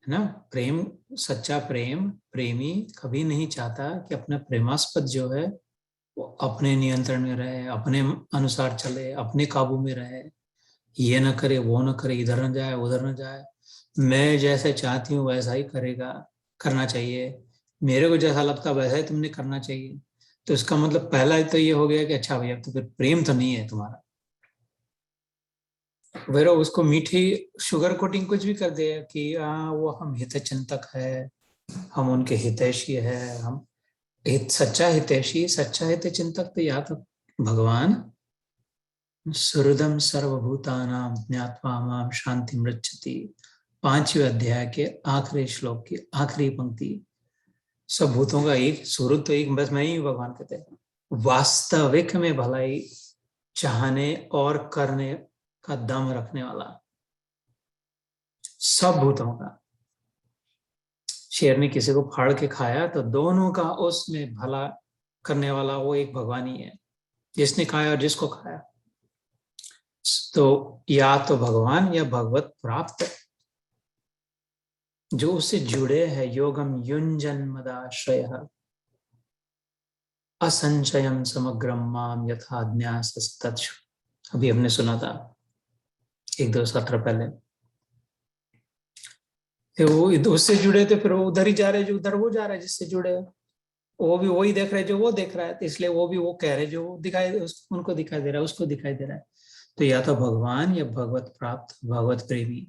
ना। प्रेम, सच्चा प्रेम, प्रेमी कभी नहीं चाहता कि अपना प्रेमास्पद जो है वो अपने नियंत्रण में रहे, अपने अनुसार चले, अपने काबू में रहे, ये ना करे, वो ना करे, इधर न जाए, उधर न जाए, मैं जैसे चाहती हूँ वैसा ही करेगा, करना चाहिए, मेरे को जैसा लगता है वैसा ही तुमने करना चाहिए। तो इसका मतलब पहला तो ये हो गया कि अच्छा भैया, तो फिर प्रेम तो नहीं है तुम्हारा। वेरो उसको मीठी शुगर कोटिंग कुछ भी कर दे कि वो हम हित चिंतक है, हम उनके हितैषी है, हम सच्चा हितैषी, सच्चा हित चिंतक तो या तो भगवान सुहृदम सर्वभूतानां ज्ञात्वा मां शांति मृच्छति, 5वें अध्याय के आखिरी श्लोक की आखिरी पंक्ति। सब भूतों का एक सुहृद तो एक बस मैं ही, भगवान कहते हैं, वास्तविक में भलाई चाहने और करने का दम रखने वाला, सब भूतों का। शेर ने किसी को फाड़ के खाया तो दोनों का उसमें भला करने वाला वो एक भगवान ही है, जिसने खाया और जिसको खाया। तो या तो भगवान या भगवत प्राप्त जो उससे जुड़े हैं, योगम युंजन मदाश्रय असंचयम समग्रम माम यथा न्यास तच्छ। अभी हमने सुना था 1-2 सत्र पहले। फिर वो उससे जुड़े तो फिर वो उधर ही जा रहे, जो उधर वो जा रहा है, जिससे जुड़े वो भी वही देख रहे जो वो देख रहा है, तो इसलिए वो भी वो कह रहे जो दिखाई, उनको दिखाई दे रहा है, उसको दिखाई दे रहा है। तो या तो भगवान या भगवत प्राप्त, भगवत प्रेमी।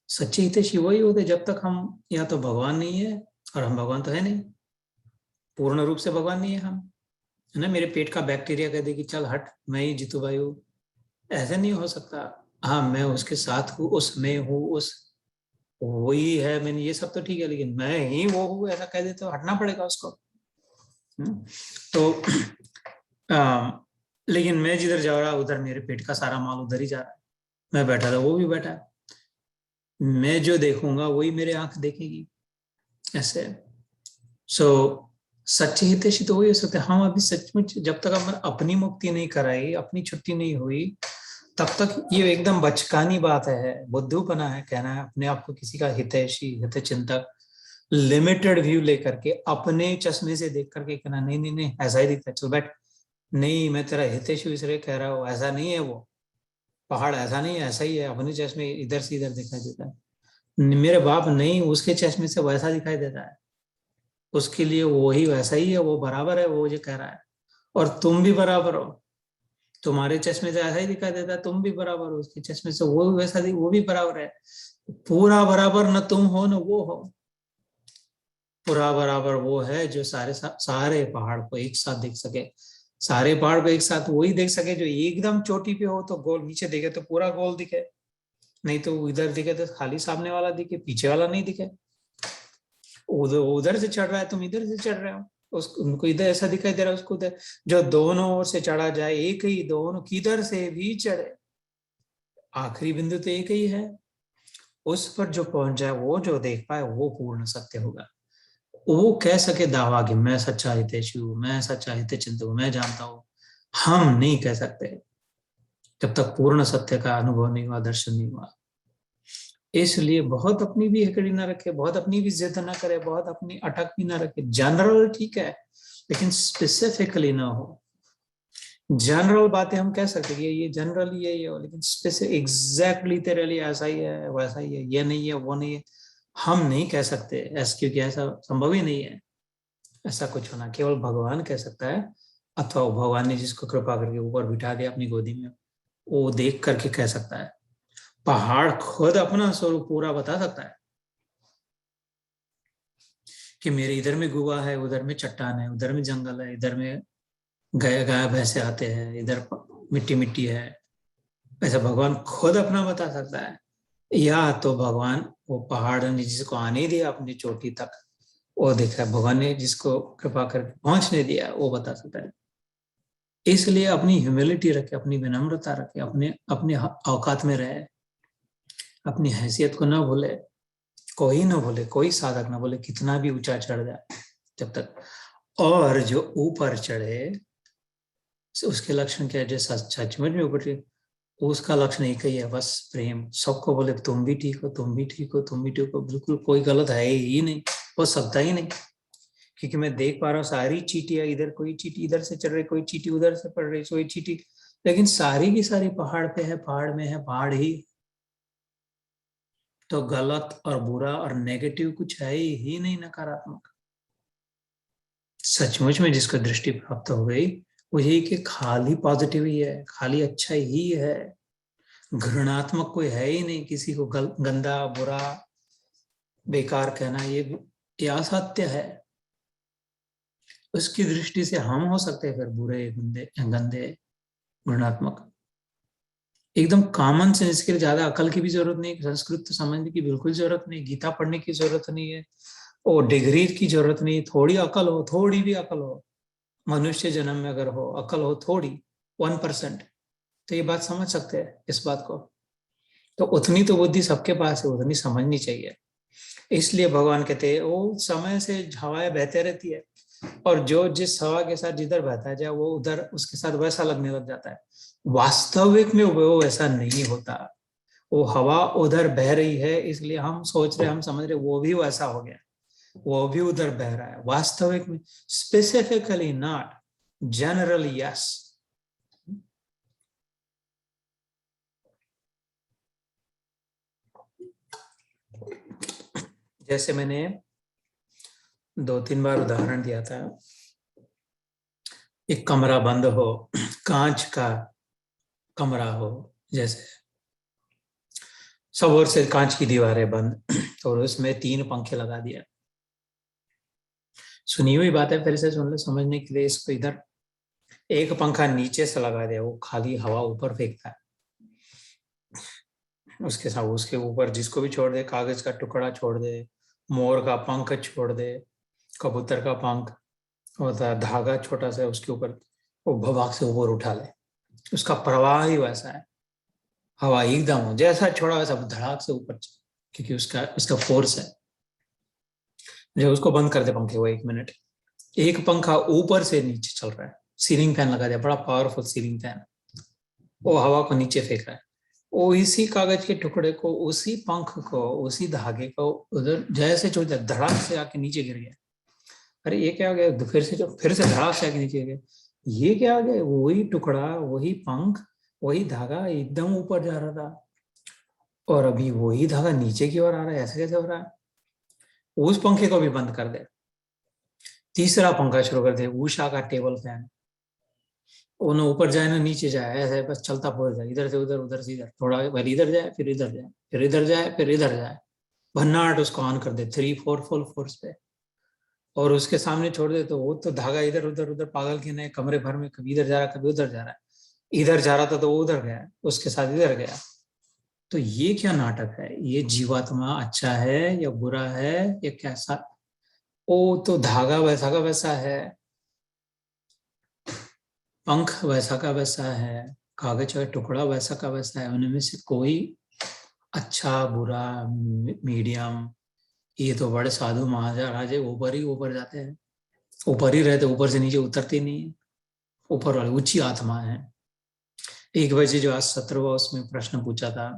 सच्चे हितैषी वही होते जब तक हम, या तो भगवान नहीं है, और हम भगवान तो है नहीं, पूर्ण रूप से भगवान नहीं है हम, है ना। मेरे पेट का बैक्टीरिया कह दे कि चल हट, मैं ही जीतू भाई हूँ, ऐसा नहीं हो सकता। हाँ, मैं उसके साथ हूँ, उसमें हूँ, उस वही है, मैंने ये सब तो ठीक है, लेकिन मैं ही वो हूँ ऐसा कह दे तो हटना पड़ेगा उसको। तो लेकिन मैं जिधर जा रहा उधर मेरे पेट का सारा माल उधर ही जा रहा है, मैं बैठा था वो भी बैठा है, मैं जो देखूंगा वही मेरे आंख देखेगी, ऐसे। सो सच्चे हितैषी तो वही हो सकते हैं। हम अभी सचमुच जब तक हम अपनी मुक्ति नहीं कराई, अपनी छुट्टी नहीं हुई, तब तक ये एकदम बचकानी बात है, बुद्धूपना है कहना है अपने आप को किसी का हितैषी, हित चिंतक, लिमिटेड व्यू लेकर के, अपने चश्मे से देख करके कहना नहीं नहीं नहीं ऐसा ही दिखता है, चल बैठ, नहीं मैं तेरा हितैषी इसलिए कह रहा हूँ, ऐसा नहीं है, वो पहाड़ ऐसा नहीं है, ऐसा ही है, अपने चश्मे इधर से इधर दिखाई देता है, मेरे बाप नहीं, उसके चश्मे से वैसा दिखाई देता है, उसके लिए वही वैसा ही है, वो बराबर है, वो जो कह रहा है, और तुम भी बराबर हो, तुम्हारे चश्मे से ऐसा ही दिखाई देता है, तुम भी बराबर हो उसके चश्मे से, वो वैसा वो भी बराबर है। पूरा बराबर न तुम हो न वो हो, पूरा बराबर वो है जो सारे पहाड़ को एक साथ देख सके, सारे पहाड़ को एक साथ वही देख सके जो एकदम चोटी पे हो तो गोल, नीचे दिखे तो पूरा गोल दिखे, नहीं तो इधर दिखे तो खाली सामने वाला दिखे, पीछे वाला नहीं दिखे। उधर उधर से चढ़ रहा है, तुम इधर से चढ़ रहे हो, उसको उनको इधर ऐसा दिखाई दे रहा है, उसको उधर, जो दोनों ओर से चढ़ा जाए एक ही, दोनों किधर से भी चढ़े, आखिरी बिंदु तो एक ही है, उस पर जो पहुंच जाए, वो जो देख पाए, वो पूर्ण सत्य होगा। वो कह सके दावा कि मैं सच्चा हितैषी हूँ, मैं सच्चा हितचिंतक हूँ, मैं जानता हूँ। हम नहीं कह सकते जब तक पूर्ण सत्य का अनुभव नहीं हुआ, दर्शन नहीं हुआ। इसलिए बहुत अपनी भी हेकड़ी ना रखे, बहुत अपनी भी जिद ना करे, बहुत अपनी अटक भी ना रखे। जनरल ठीक है, लेकिन स्पेसिफिकली ना हो। जनरल बातें हम कह सकते हैं, ये जनरल ये हो, लेकिन स्पेसिफिक एग्जैक्टली तेरे लिए ऐसा ही है, वैसा ही है, ये नहीं है, वो नहीं है, हम नहीं कह सकते ऐसा, क्योंकि ऐसा संभव ही नहीं है। ऐसा कुछ होना केवल भगवान कह सकता है, अथवा भगवान ने जिसको कृपा करके ऊपर बिठा दिया अपनी गोदी में, वो देख करके कह सकता है। पहाड़ खुद अपना स्वरूप पूरा बता सकता है कि मेरे इधर में गुहा है, उधर में चट्टान है, उधर में जंगल है, इधर में गाय गाय भैंसे आते हैं, इधर मिट्टी मिट्टी है। ऐसा भगवान खुद अपना बता सकता है। या तो भगवान वो पहाड़ ने जिसको आने दिया अपनी चोटी तक, वो देखा है, भगवान ने जिसको कृपा करके पहुंचने दिया, वो बता सकता है। इसलिए अपनी ह्यूमिलिटी रखे, अपनी विनम्रता रखे, अपने अपने औकात में रहे, अपनी हैसियत को ना भूले। कोई ना भूले, कोई साधक ना बोले, कितना भी ऊंचा चढ़ जाए जब तक। और जो ऊपर चढ़े उसके लक्षण क्या है, जो सचमुच में ऊपर चढ़े, उसका लक्षण एक ही है, बस प्रेम। सबको बोले तुम भी ठीक हो, तुम भी ठीक हो, तुम भी ठीक हो, बिल्कुल कोई गलत है ही नहीं, हो सकता ही नहीं। क्योंकि मैं देख पा रहा हूँ सारी चीटियां, इधर कोई चीटी इधर से चढ़ रही, कोई चीटी उधर से पड़ रही, कोई चीटी, लेकिन सारी की सारी पहाड़ पे है, पहाड़ में है, पहाड़ ही। तो गलत और बुरा और नेगेटिव कुछ है ही नहीं, नकारात्मक। सचमुच में जिसको दृष्टि प्राप्त हो गई, वो यही कि खाली पॉजिटिव ही है, खाली अच्छा ही है। घृणात्मक कोई है ही नहीं, किसी को गंदा बुरा बेकार कहना, ये असत्य है। उसकी दृष्टि से हम हो सकते हैं फिर बुरे, गंदे गंदे, घृणात्मक। एकदम कॉमन सेंस के लिए ज्यादा अकल की भी जरूरत नहीं, संस्कृत तो समझने की बिल्कुल जरूरत नहीं, गीता पढ़ने की जरूरत नहीं है, और डिग्री की जरूरत नहीं। थोड़ी अकल हो, थोड़ी भी अकल हो, मनुष्य जन्म में अगर हो, अकल हो थोड़ी, 1%, तो ये बात समझ सकते हैं इस बात को। तो उतनी तो बुद्धि सबके पास है, उतनी समझनी चाहिए। इसलिए भगवान कहते हैं वो समय से हवाएं बहते रहती है, और जो जिस हवा के साथ जिधर बहता जाए, वो उधर उसके साथ वैसा लगने लग जाता है। वास्तविक में वो वैसा नहीं होता। वो हवा उधर बह रही है, इसलिए हम सोच रहे, हम समझ रहे वो भी वैसा हो गया, वो भी उधर बह रहा है। वास्तविक में स्पेसिफिकली नॉट, जनरली यस। जैसे मैंने 2-3 बार उदाहरण दिया था, एक कमरा बंद हो, कांच का कमरा हो, जैसे सब ओर से कांच की दीवारें बंद, और उसमें 3 पंखे लगा दिया। सुनी हुई बात है, फिर से सुन लो समझने के लिए। इसको इधर एक पंखा नीचे से लगा दिया, वो खाली हवा ऊपर फेंकता है। उसके साथ उसके ऊपर जिसको भी छोड़ दे, कागज का टुकड़ा छोड़ दे, मोर का पंख छोड़ दे, कबूतर का पंख होता है, धागा छोटा सा उसके ऊपर, वो भवाक से ऊपर उठा ले। उसका प्रवाह ही वैसा है, हवा एकदम हो, जैसा छोड़ा वैसा धड़ाक से ऊपर, क्योंकि उसका उसका फोर्स है। जब उसको बंद कर दे पंखे, वो 1 मिनट, एक पंखा ऊपर से नीचे चल रहा है, सीलिंग फैन लगा दिया, बड़ा पावरफुल सीलिंग फैन, वो हवा को नीचे फेंक रहा है। वो इसी कागज के टुकड़े को, उसी पंख को, उसी धागे को उधर जैसे छोड़ दिया, धड़ाक से आके नीचे गिर गया। अरे ये क्या हो गया, फिर से धड़ाक से आके नीचे गिर गया। ये क्या हो गया, वही टुकड़ा, वही पंख, वही धागा एकदम ऊपर जा रहा था, और अभी वही धागा नीचे की ओर आ रहा है। ऐसे कैसे हो रहा है? उस पंखे को भी बंद कर दे, तीसरा पंखा शुरू कर दे, उषा का टेबल फैन, वो ना ऊपर जाए ना नीचे जाए, ऐसे बस चलता फिर जाए, इधर से उधर, उधर से इधर, थोड़ा पहले इधर जाए, फिर इधर जाए, फिर इधर जाए, फिर इधर जाए। भन्नाट उसको ऑन कर दे 3-4 फुल फोर्स पे, और उसके सामने छोड़ दे, तो वो तो धागा इधर उधर उधर पागल के नए कमरे भर में कभी इधर जा रहा है, कभी उधर जा रहा है। इधर जा रहा था तो वो उधर गया, उसके साथ इधर गया। तो ये क्या नाटक है? ये जीवात्मा अच्छा है या बुरा है या कैसा? ओ तो धागा वैसा का वैसा है, पंख वैसा का वैसा है, कागज का टुकड़ा वैसा का वैसा है, उनमें से कोई अच्छा बुरा मीडियम, ये तो बड़े साधु महाराज है, ऊपर ही ऊपर जाते हैं, ऊपर ही रहते, ऊपर से नीचे उतरते नहीं है, ऊपर वाले ऊंची आत्मा है। एक बजे जो आज सत्र हुआ उसमें प्रश्न पूछा था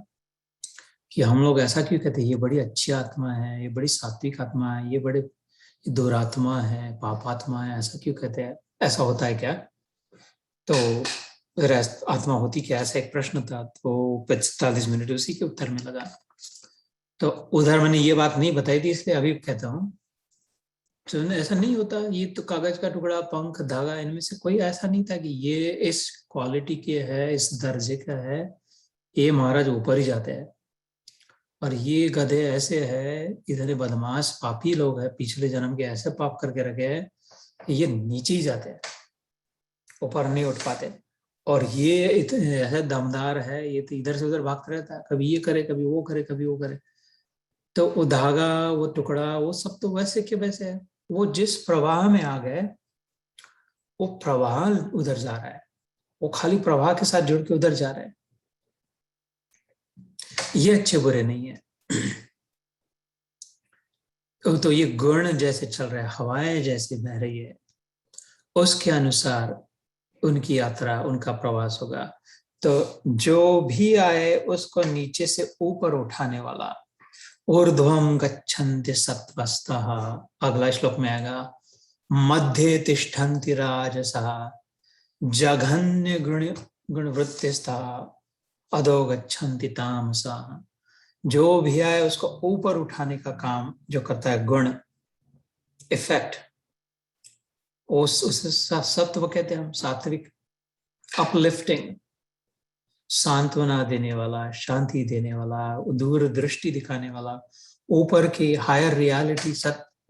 कि हम लोग ऐसा क्यों कहते हैं, ये बड़ी अच्छी आत्मा है, ये बड़ी सात्विक आत्मा है, ये बड़े दुरात्मा है, पापात्मा है, ऐसा क्यों कहते हैं, ऐसा होता है क्या? तो फिर आत्मा होती क्या, ऐसा एक प्रश्न था, तो 45 मिनट उसी के उत्तर में लगा। तो उधर मैंने ये बात नहीं बताई थी, इसलिए अभी कहता हूँ, तो ऐसा नहीं होता, ये तो कागज का टुकड़ा, पंख, धागा, इनमें से कोई ऐसा नहीं था कि ये इस क्वालिटी के है, इस दर्जे का है, ये महाराज ऊपर ही जाते हैं, और ये गधे ऐसे है, इतने बदमाश पापी लोग हैं, पिछले जन्म के ऐसे पाप करके रखे हैं कि ये नीचे ही जाते हैं, ऊपर नहीं उठ पाते। और ये इतने ऐसे दमदार है, ये तो इधर से उधर भागता रहता है, कभी ये करे, कभी वो करे, कभी वो करे। तो वो धागा, वो टुकड़ा, वो सब तो वैसे के वैसे है, वो जिस प्रवाह में आ गए, वो प्रवाह उधर जा रहा है, वो खाली प्रवाह के साथ जुड़ के उधर जा रहा है। ये अच्छे बुरे नहीं है। तो ये गुण जैसे चल रहा है, हवाएं जैसे बह रही है, उसके अनुसार उनकी यात्रा, उनका प्रवास होगा। तो जो भी आए उसको नीचे से ऊपर उठाने वाला, ऊर्ध्वम गच्छन्ति सत्त्वस्तः, अगला श्लोक में आएगा, मध्ये तिष्ठन्ति राजसः, जघन्य गुणवृत्तिस्तः, अधो गच्छन्ति तामसः। जो भी आए उसको ऊपर उठाने का काम जो करता है गुण, इफेक्ट, उस सत्व कहते हैं हम, सात्विक, अपलिफ्टिंग, सांत्वना देने वाला, शांति देने वाला, दूर दृष्टि दिखाने वाला, ऊपर की हायर रियलिटी,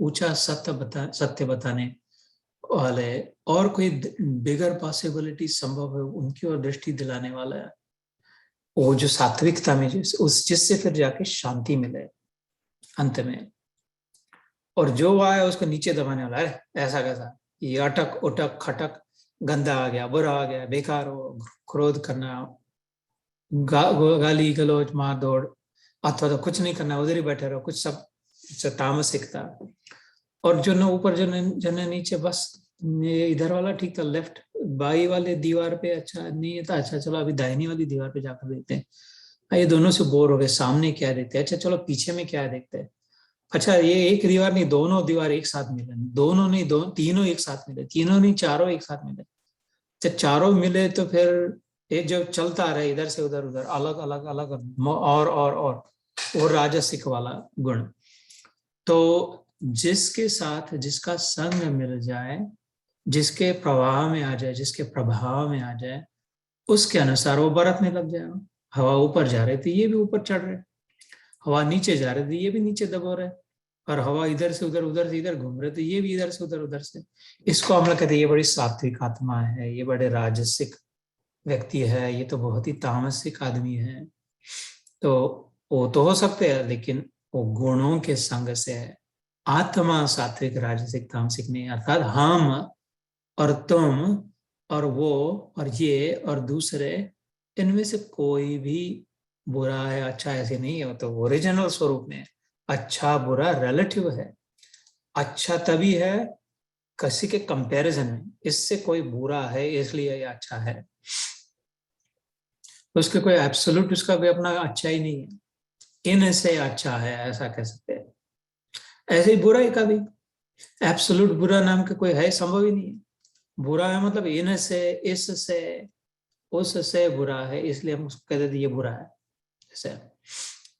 ऊंचा सत्य बताने वाले, और कोई बिगर पॉसिबिलिटी संभव है उनकी ओर दृष्टि दिलाने वाला है, वो जो सात्विकता में उस जिससे फिर जाके शांति मिले अंत में। और जो आया उसको नीचे दबाने वाला है, ऐसा कैसा, ये अटक उटक खटक, गंदा आ गया, बुरा आ गया, बेकार हो, क्रोध करना, गाली गलौज मार दौड़, अथवा तो कुछ नहीं करना, उधर ही बैठे रहो, कुछ सब तामसिकता। और जो न ऊपर जो न नीचे, बस ये इधर वाला ठीक था, लेफ्ट बाई वाले दीवार पे अच्छा नहीं था, अच्छा चलो अभी दाहिनी वाली दीवार पे जाकर देखते हैं, ये दोनों से बोर हो गए, सामने क्या देखते हैं, अच्छा चलो पीछे में क्या देखते हैं, अच्छा ये एक दीवार नहीं, दोनों दीवार एक साथ मिले, दोनों नहीं, तीनों एक साथ मिले, तीनों नहीं, चारों एक साथ मिले, जब चारों मिले तो फिर ये जो चलता रहे इधर से उधर, उधर अलग अलग अलग, और राजसिक वाला गुण। तो जिसके साथ जिसका संग मिल जाए, जिसके प्रवाह में आ जाए, जिसके प्रभाव में आ जाए, उसके अनुसार वो बरतने लग जाए। हवा ऊपर जा रही थी, ये भी ऊपर चढ़ रहे, हवा नीचे जा रही थी, ये भी नीचे दबो रहे, और हवा इधर से उधर घूम रहे थे, ये भी इधर से उधर से। इसको हम लोग कहते हैं ये बड़ी सात्विक आत्मा है, ये बड़े राजसिक व्यक्ति है, ये तो बहुत ही तामसिक आदमी है। तो वो तो हो सकते हैं, लेकिन वो गुणों के संग से है। आत्मा सात्विक राजसिक तामसिक नहीं, अर्थात हम और तुम और वो और ये और दूसरे, इनमें से कोई भी बुरा है अच्छा ऐसे नहीं है, तो ओरिजिनल स्वरूप में अच्छा बुरा रिलेटिव है। अच्छा तभी है किसी के कंपैरिजन में, इससे कोई बुरा है इसलिए ये अच्छा है, उसके कोई एब्सोल्यूट, उसका भी अपना अच्छा ही नहीं है, इनसे अच्छा है ऐसा कह सकते हैं। ऐसे ही बुराई का भी एब्सोल्यूट बुरा नाम का कोई है, संभव ही नहीं है। बुरा है मतलब इनसे, इससे, उससे बुरा है, इसलिए हम उसको कहते थे ये बुरा है ऐसे।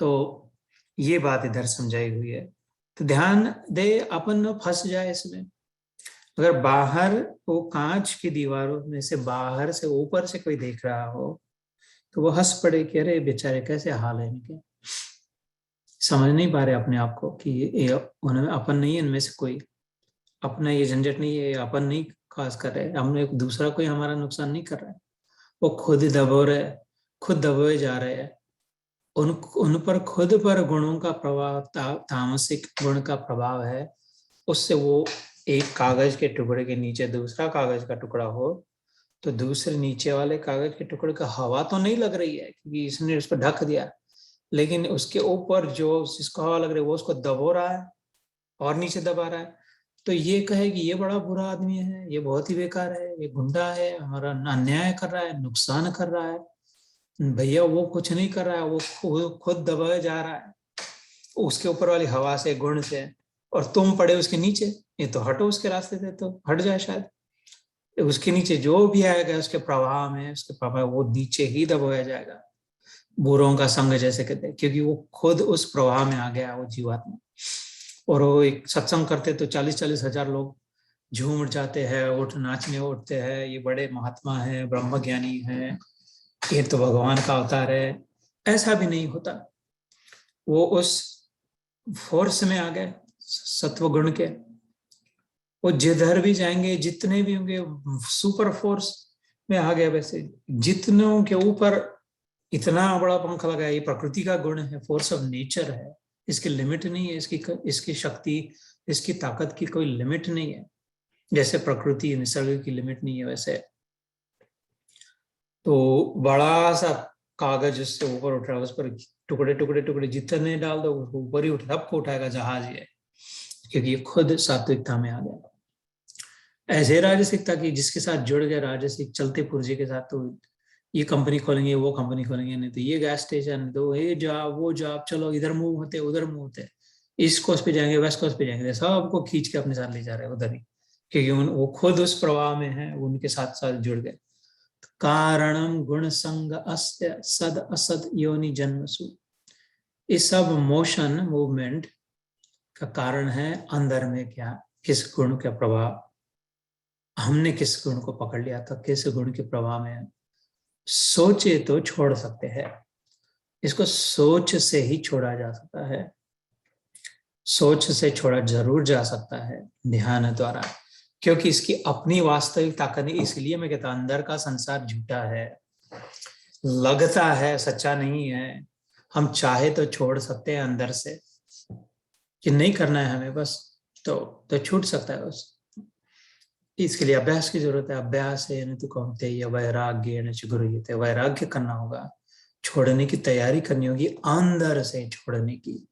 तो ये बात इधर समझाई हुई है, तो ध्यान दे अपन न फंस जाए इसमें। अगर बाहर वो कांच की दीवारों में से बाहर से ऊपर से कोई देख रहा हो तो वो हंस पड़े कि अरे बेचारे कैसे हाल है इनके, समझ नहीं पा रहे अपने आप को कि ये उन्हें अपन नहीं है, इनमें से कोई अपना ये झंझट नहीं है, अपन नहीं खास कर रहे, हमने दूसरा कोई हमारा नुकसान नहीं कर रहा है, वो खुद दबो रहे, खुद दबोए जा रहे हैं। उन पर खुद पर गुणों का प्रभाव, तामसिक गुण का प्रभाव है, उससे वो एक कागज के टुकड़े के नीचे दूसरा कागज का टुकड़ा हो तो दूसरे नीचे वाले कागज के टुकड़े का हवा तो नहीं लग रही है क्योंकि इसने उसको ढक दिया, लेकिन उसके ऊपर जो जिसको हवा लग रही है वो उसको दबो रहा है और नीचे दबा रहा है। तो ये कहे कि ये बड़ा बुरा आदमी है, ये बहुत ही बेकार है, ये गुंडा है, हमारा अन्याय कर रहा है, नुकसान कर रहा है। भैया वो कुछ नहीं कर रहा है, वो खुद दबाया जा रहा है उसके ऊपर वाली हवा से, गुण से, और तुम पड़े उसके नीचे। ये तो हटो उसके रास्ते से, तो हट जाए शायद। उसके नीचे जो भी आएगा उसके प्रवाह में, उसके प्रवाह वो नीचे ही दबाया जाएगा। बुरों का संग जैसे कहते हैं, क्योंकि वो खुद उस प्रवाह में आ गया वो जीवात्मा। और वो एक सत्संग करते तो 40-40 हजार लोग झूम जाते हैं, उठ नाचने उठते हैं, ये बड़े महात्मा हैं, ब्रह्म ज्ञानी हैं, ये तो भगवान का अवतार है। ऐसा भी नहीं होता। वो उस फोर्स में आ गए सत्व गुण के। वो जिधर भी जाएंगे, जितने भी होंगे, सुपर फोर्स में आ गए। वैसे जितनों के ऊपर इतना बड़ा पंख लगा है, ये प्रकृति का गुण है, फोर्स ऑफ नेचर है, इसकी लिमिट नहीं है, इसकी शक्ति, इसकी ताकत की कोई लिमिट नहीं है। जैसे प्रकृति निसर्ग की लिमिट नहीं है, वैसे तो बड़ा सा कागज उससे ऊपर उठ रहा है, उस पर टुकड़े टुकड़े टुकड़े जितने डाल दो उसको ऊपर ही सबको उठाएगा जहाज ये, क्योंकि ये खुद सात्विकता में आ गया। ऐसे राजसिकता की जिसके साथ जुड़ गए, राजसिक चलते पुर्जे के साथ, तो ये कंपनी खोलेंगे, वो कंपनी खोलेंगे, नहीं तो ये गैस स्टेशन, तो ये जॉब वो जॉब, चलो इधर मूव होते उधर मूव होते, ईस्ट कोस्ट पे जाएंगे वेस्ट कोस्ट पे जाएंगे, सबको खींच के अपने साथ ले जा रहे हैं उधर ही, क्योंकि वो खुद उस प्रवाह में है, उनके साथ साथ जुड़ गए। कारणम गुण संग अस्य सद असद योनि जन्मसु। इस सब मोशन मूवमेंट का कारण है अंदर में क्या, किस गुण का प्रभाव, हमने किस गुण को पकड़ लिया था, किस गुण के प्रभाव में। सोचे तो छोड़ सकते हैं, इसको सोच से ही छोड़ा जा सकता है, सोच से छोड़ा जरूर जा सकता है ध्यान द्वारा, क्योंकि इसकी अपनी वास्तविक ताकत नहीं। इसलिए मैं कहता हूं अंदर का संसार झूठा है, लगता है सच्चा नहीं है। हम चाहे तो छोड़ सकते हैं अंदर से, कि नहीं करना है हमें बस, तो छूट सकता है बस। इसके लिए अभ्यास की जरूरत है। अभ्यास है न तो कौनते या वैराग्य न गुरुते, वैराग्य करना होगा, छोड़ने की तैयारी करनी होगी अंदर से, छोड़ने की।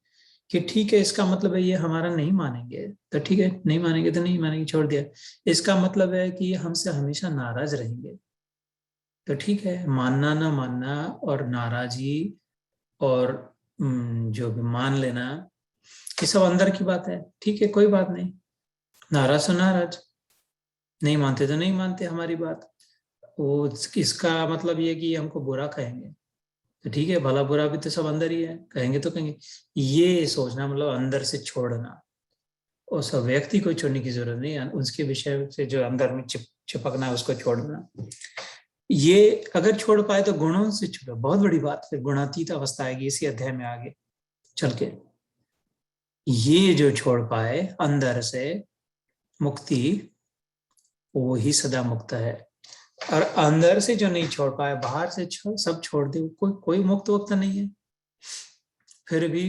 कि ठीक है, इसका मतलब है ये हमारा नहीं मानेंगे तो ठीक है, नहीं मानेंगे तो नहीं मानेंगे, छोड़ दिया। इसका मतलब है कि ये हमसे हमेशा नाराज रहेंगे, तो ठीक है, मानना ना मानना और नाराजगी और जो भी मान लेना, ये सब अंदर की बात है। ठीक है, कोई बात नहीं, नाराज तो नाराज, नहीं मानते तो नहीं मानते हमारी बात। वो इसका मतलब ये कि हमको बुरा कहेंगे तो ठीक है, भला बुरा भी तो सब अंदर ही है, कहेंगे तो कहेंगे। ये सोचना मतलब अंदर से छोड़ना, उस व्यक्ति को छोड़ने की जरूरत नहीं है, उसके विषय से जो अंदर में चिपकना है उसको छोड़ना। ये अगर छोड़ पाए तो गुणों से छोड़ो, बहुत बड़ी बात, फिर गुणातीत अवस्था आएगी इसी अध्याय में आगे चल के। ये जो छोड़ पाए अंदर से मुक्ति, वो ही सदा मुक्त है। और अंदर से जो नहीं छोड़ पाए, बाहर से सब छोड़ दे, कोई मुक्त वक्त नहीं है, फिर भी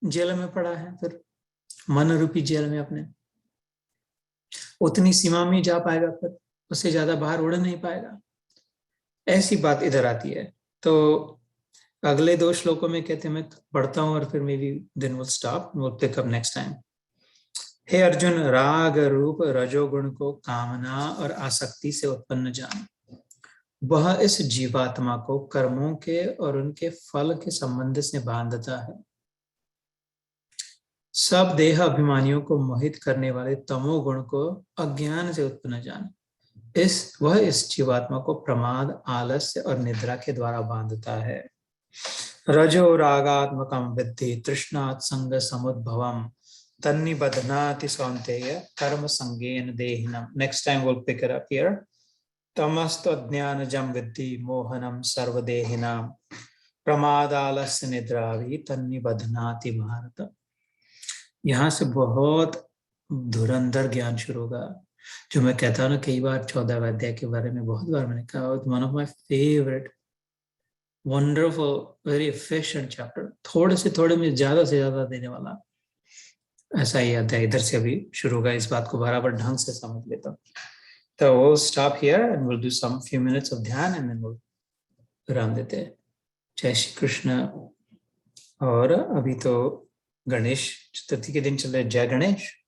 जेल में पड़ा है, फिर मन रूपी जेल में अपने, उतनी सीमा में जा पाएगा, फिर उससे ज्यादा बाहर उड़ नहीं पाएगा। ऐसी बात इधर आती है। तो अगले 2 श्लोकों में कहते हैं, मैं पढ़ता हूं और फिर maybe then will stop, will pick up next time. हे अर्जुन, राग रूप रजोगुण को कामना और आसक्ति से उत्पन्न जान, वह इस जीवात्मा को कर्मों के और उनके फल के संबंध से बांधता है। सब देह अभिमानियों को मोहित करने वाले तमोगुण को अज्ञान से उत्पन्न जान, वह इस जीवात्मा को प्रमाद, आलस्य और निद्रा के द्वारा बांधता है। रजो रागात्मकम विद्धि तृष्णात् संग समुद्भवम तन्निबध्नाति कौन्तेय कर्म संगेन देहिनम। Next time will pick it up here. तमस्त्वज्ञानजं विद्धि मोहनम सर्वदेहिनां प्रमादालस्य निद्रा भी तन्निबध्नाति भारत। यहाँ से बहुत धुरंधर ज्ञान शुरू होगा, जो मैं कहता हूँ ना कई बार 14वें अध्याय के बारे में बहुत बार मैंने कहा, one of my favourite, wonderful, very efficient chapter, थोड़े से थोड़े में ज्यादा से ज्यादा देने वाला। ऐसा ही अध्याय इधर से अभी शुरू होगा, इस बात को बराबर ढंग से समझ लेता हूँ। तो we'll stop here and we'll do some few minutes of ध्यान and then we'll विराम देते हैं। जय श्री कृष्ण। और अभी तो गणेश चतुर्थी के दिन चल रहे, जय गणेश।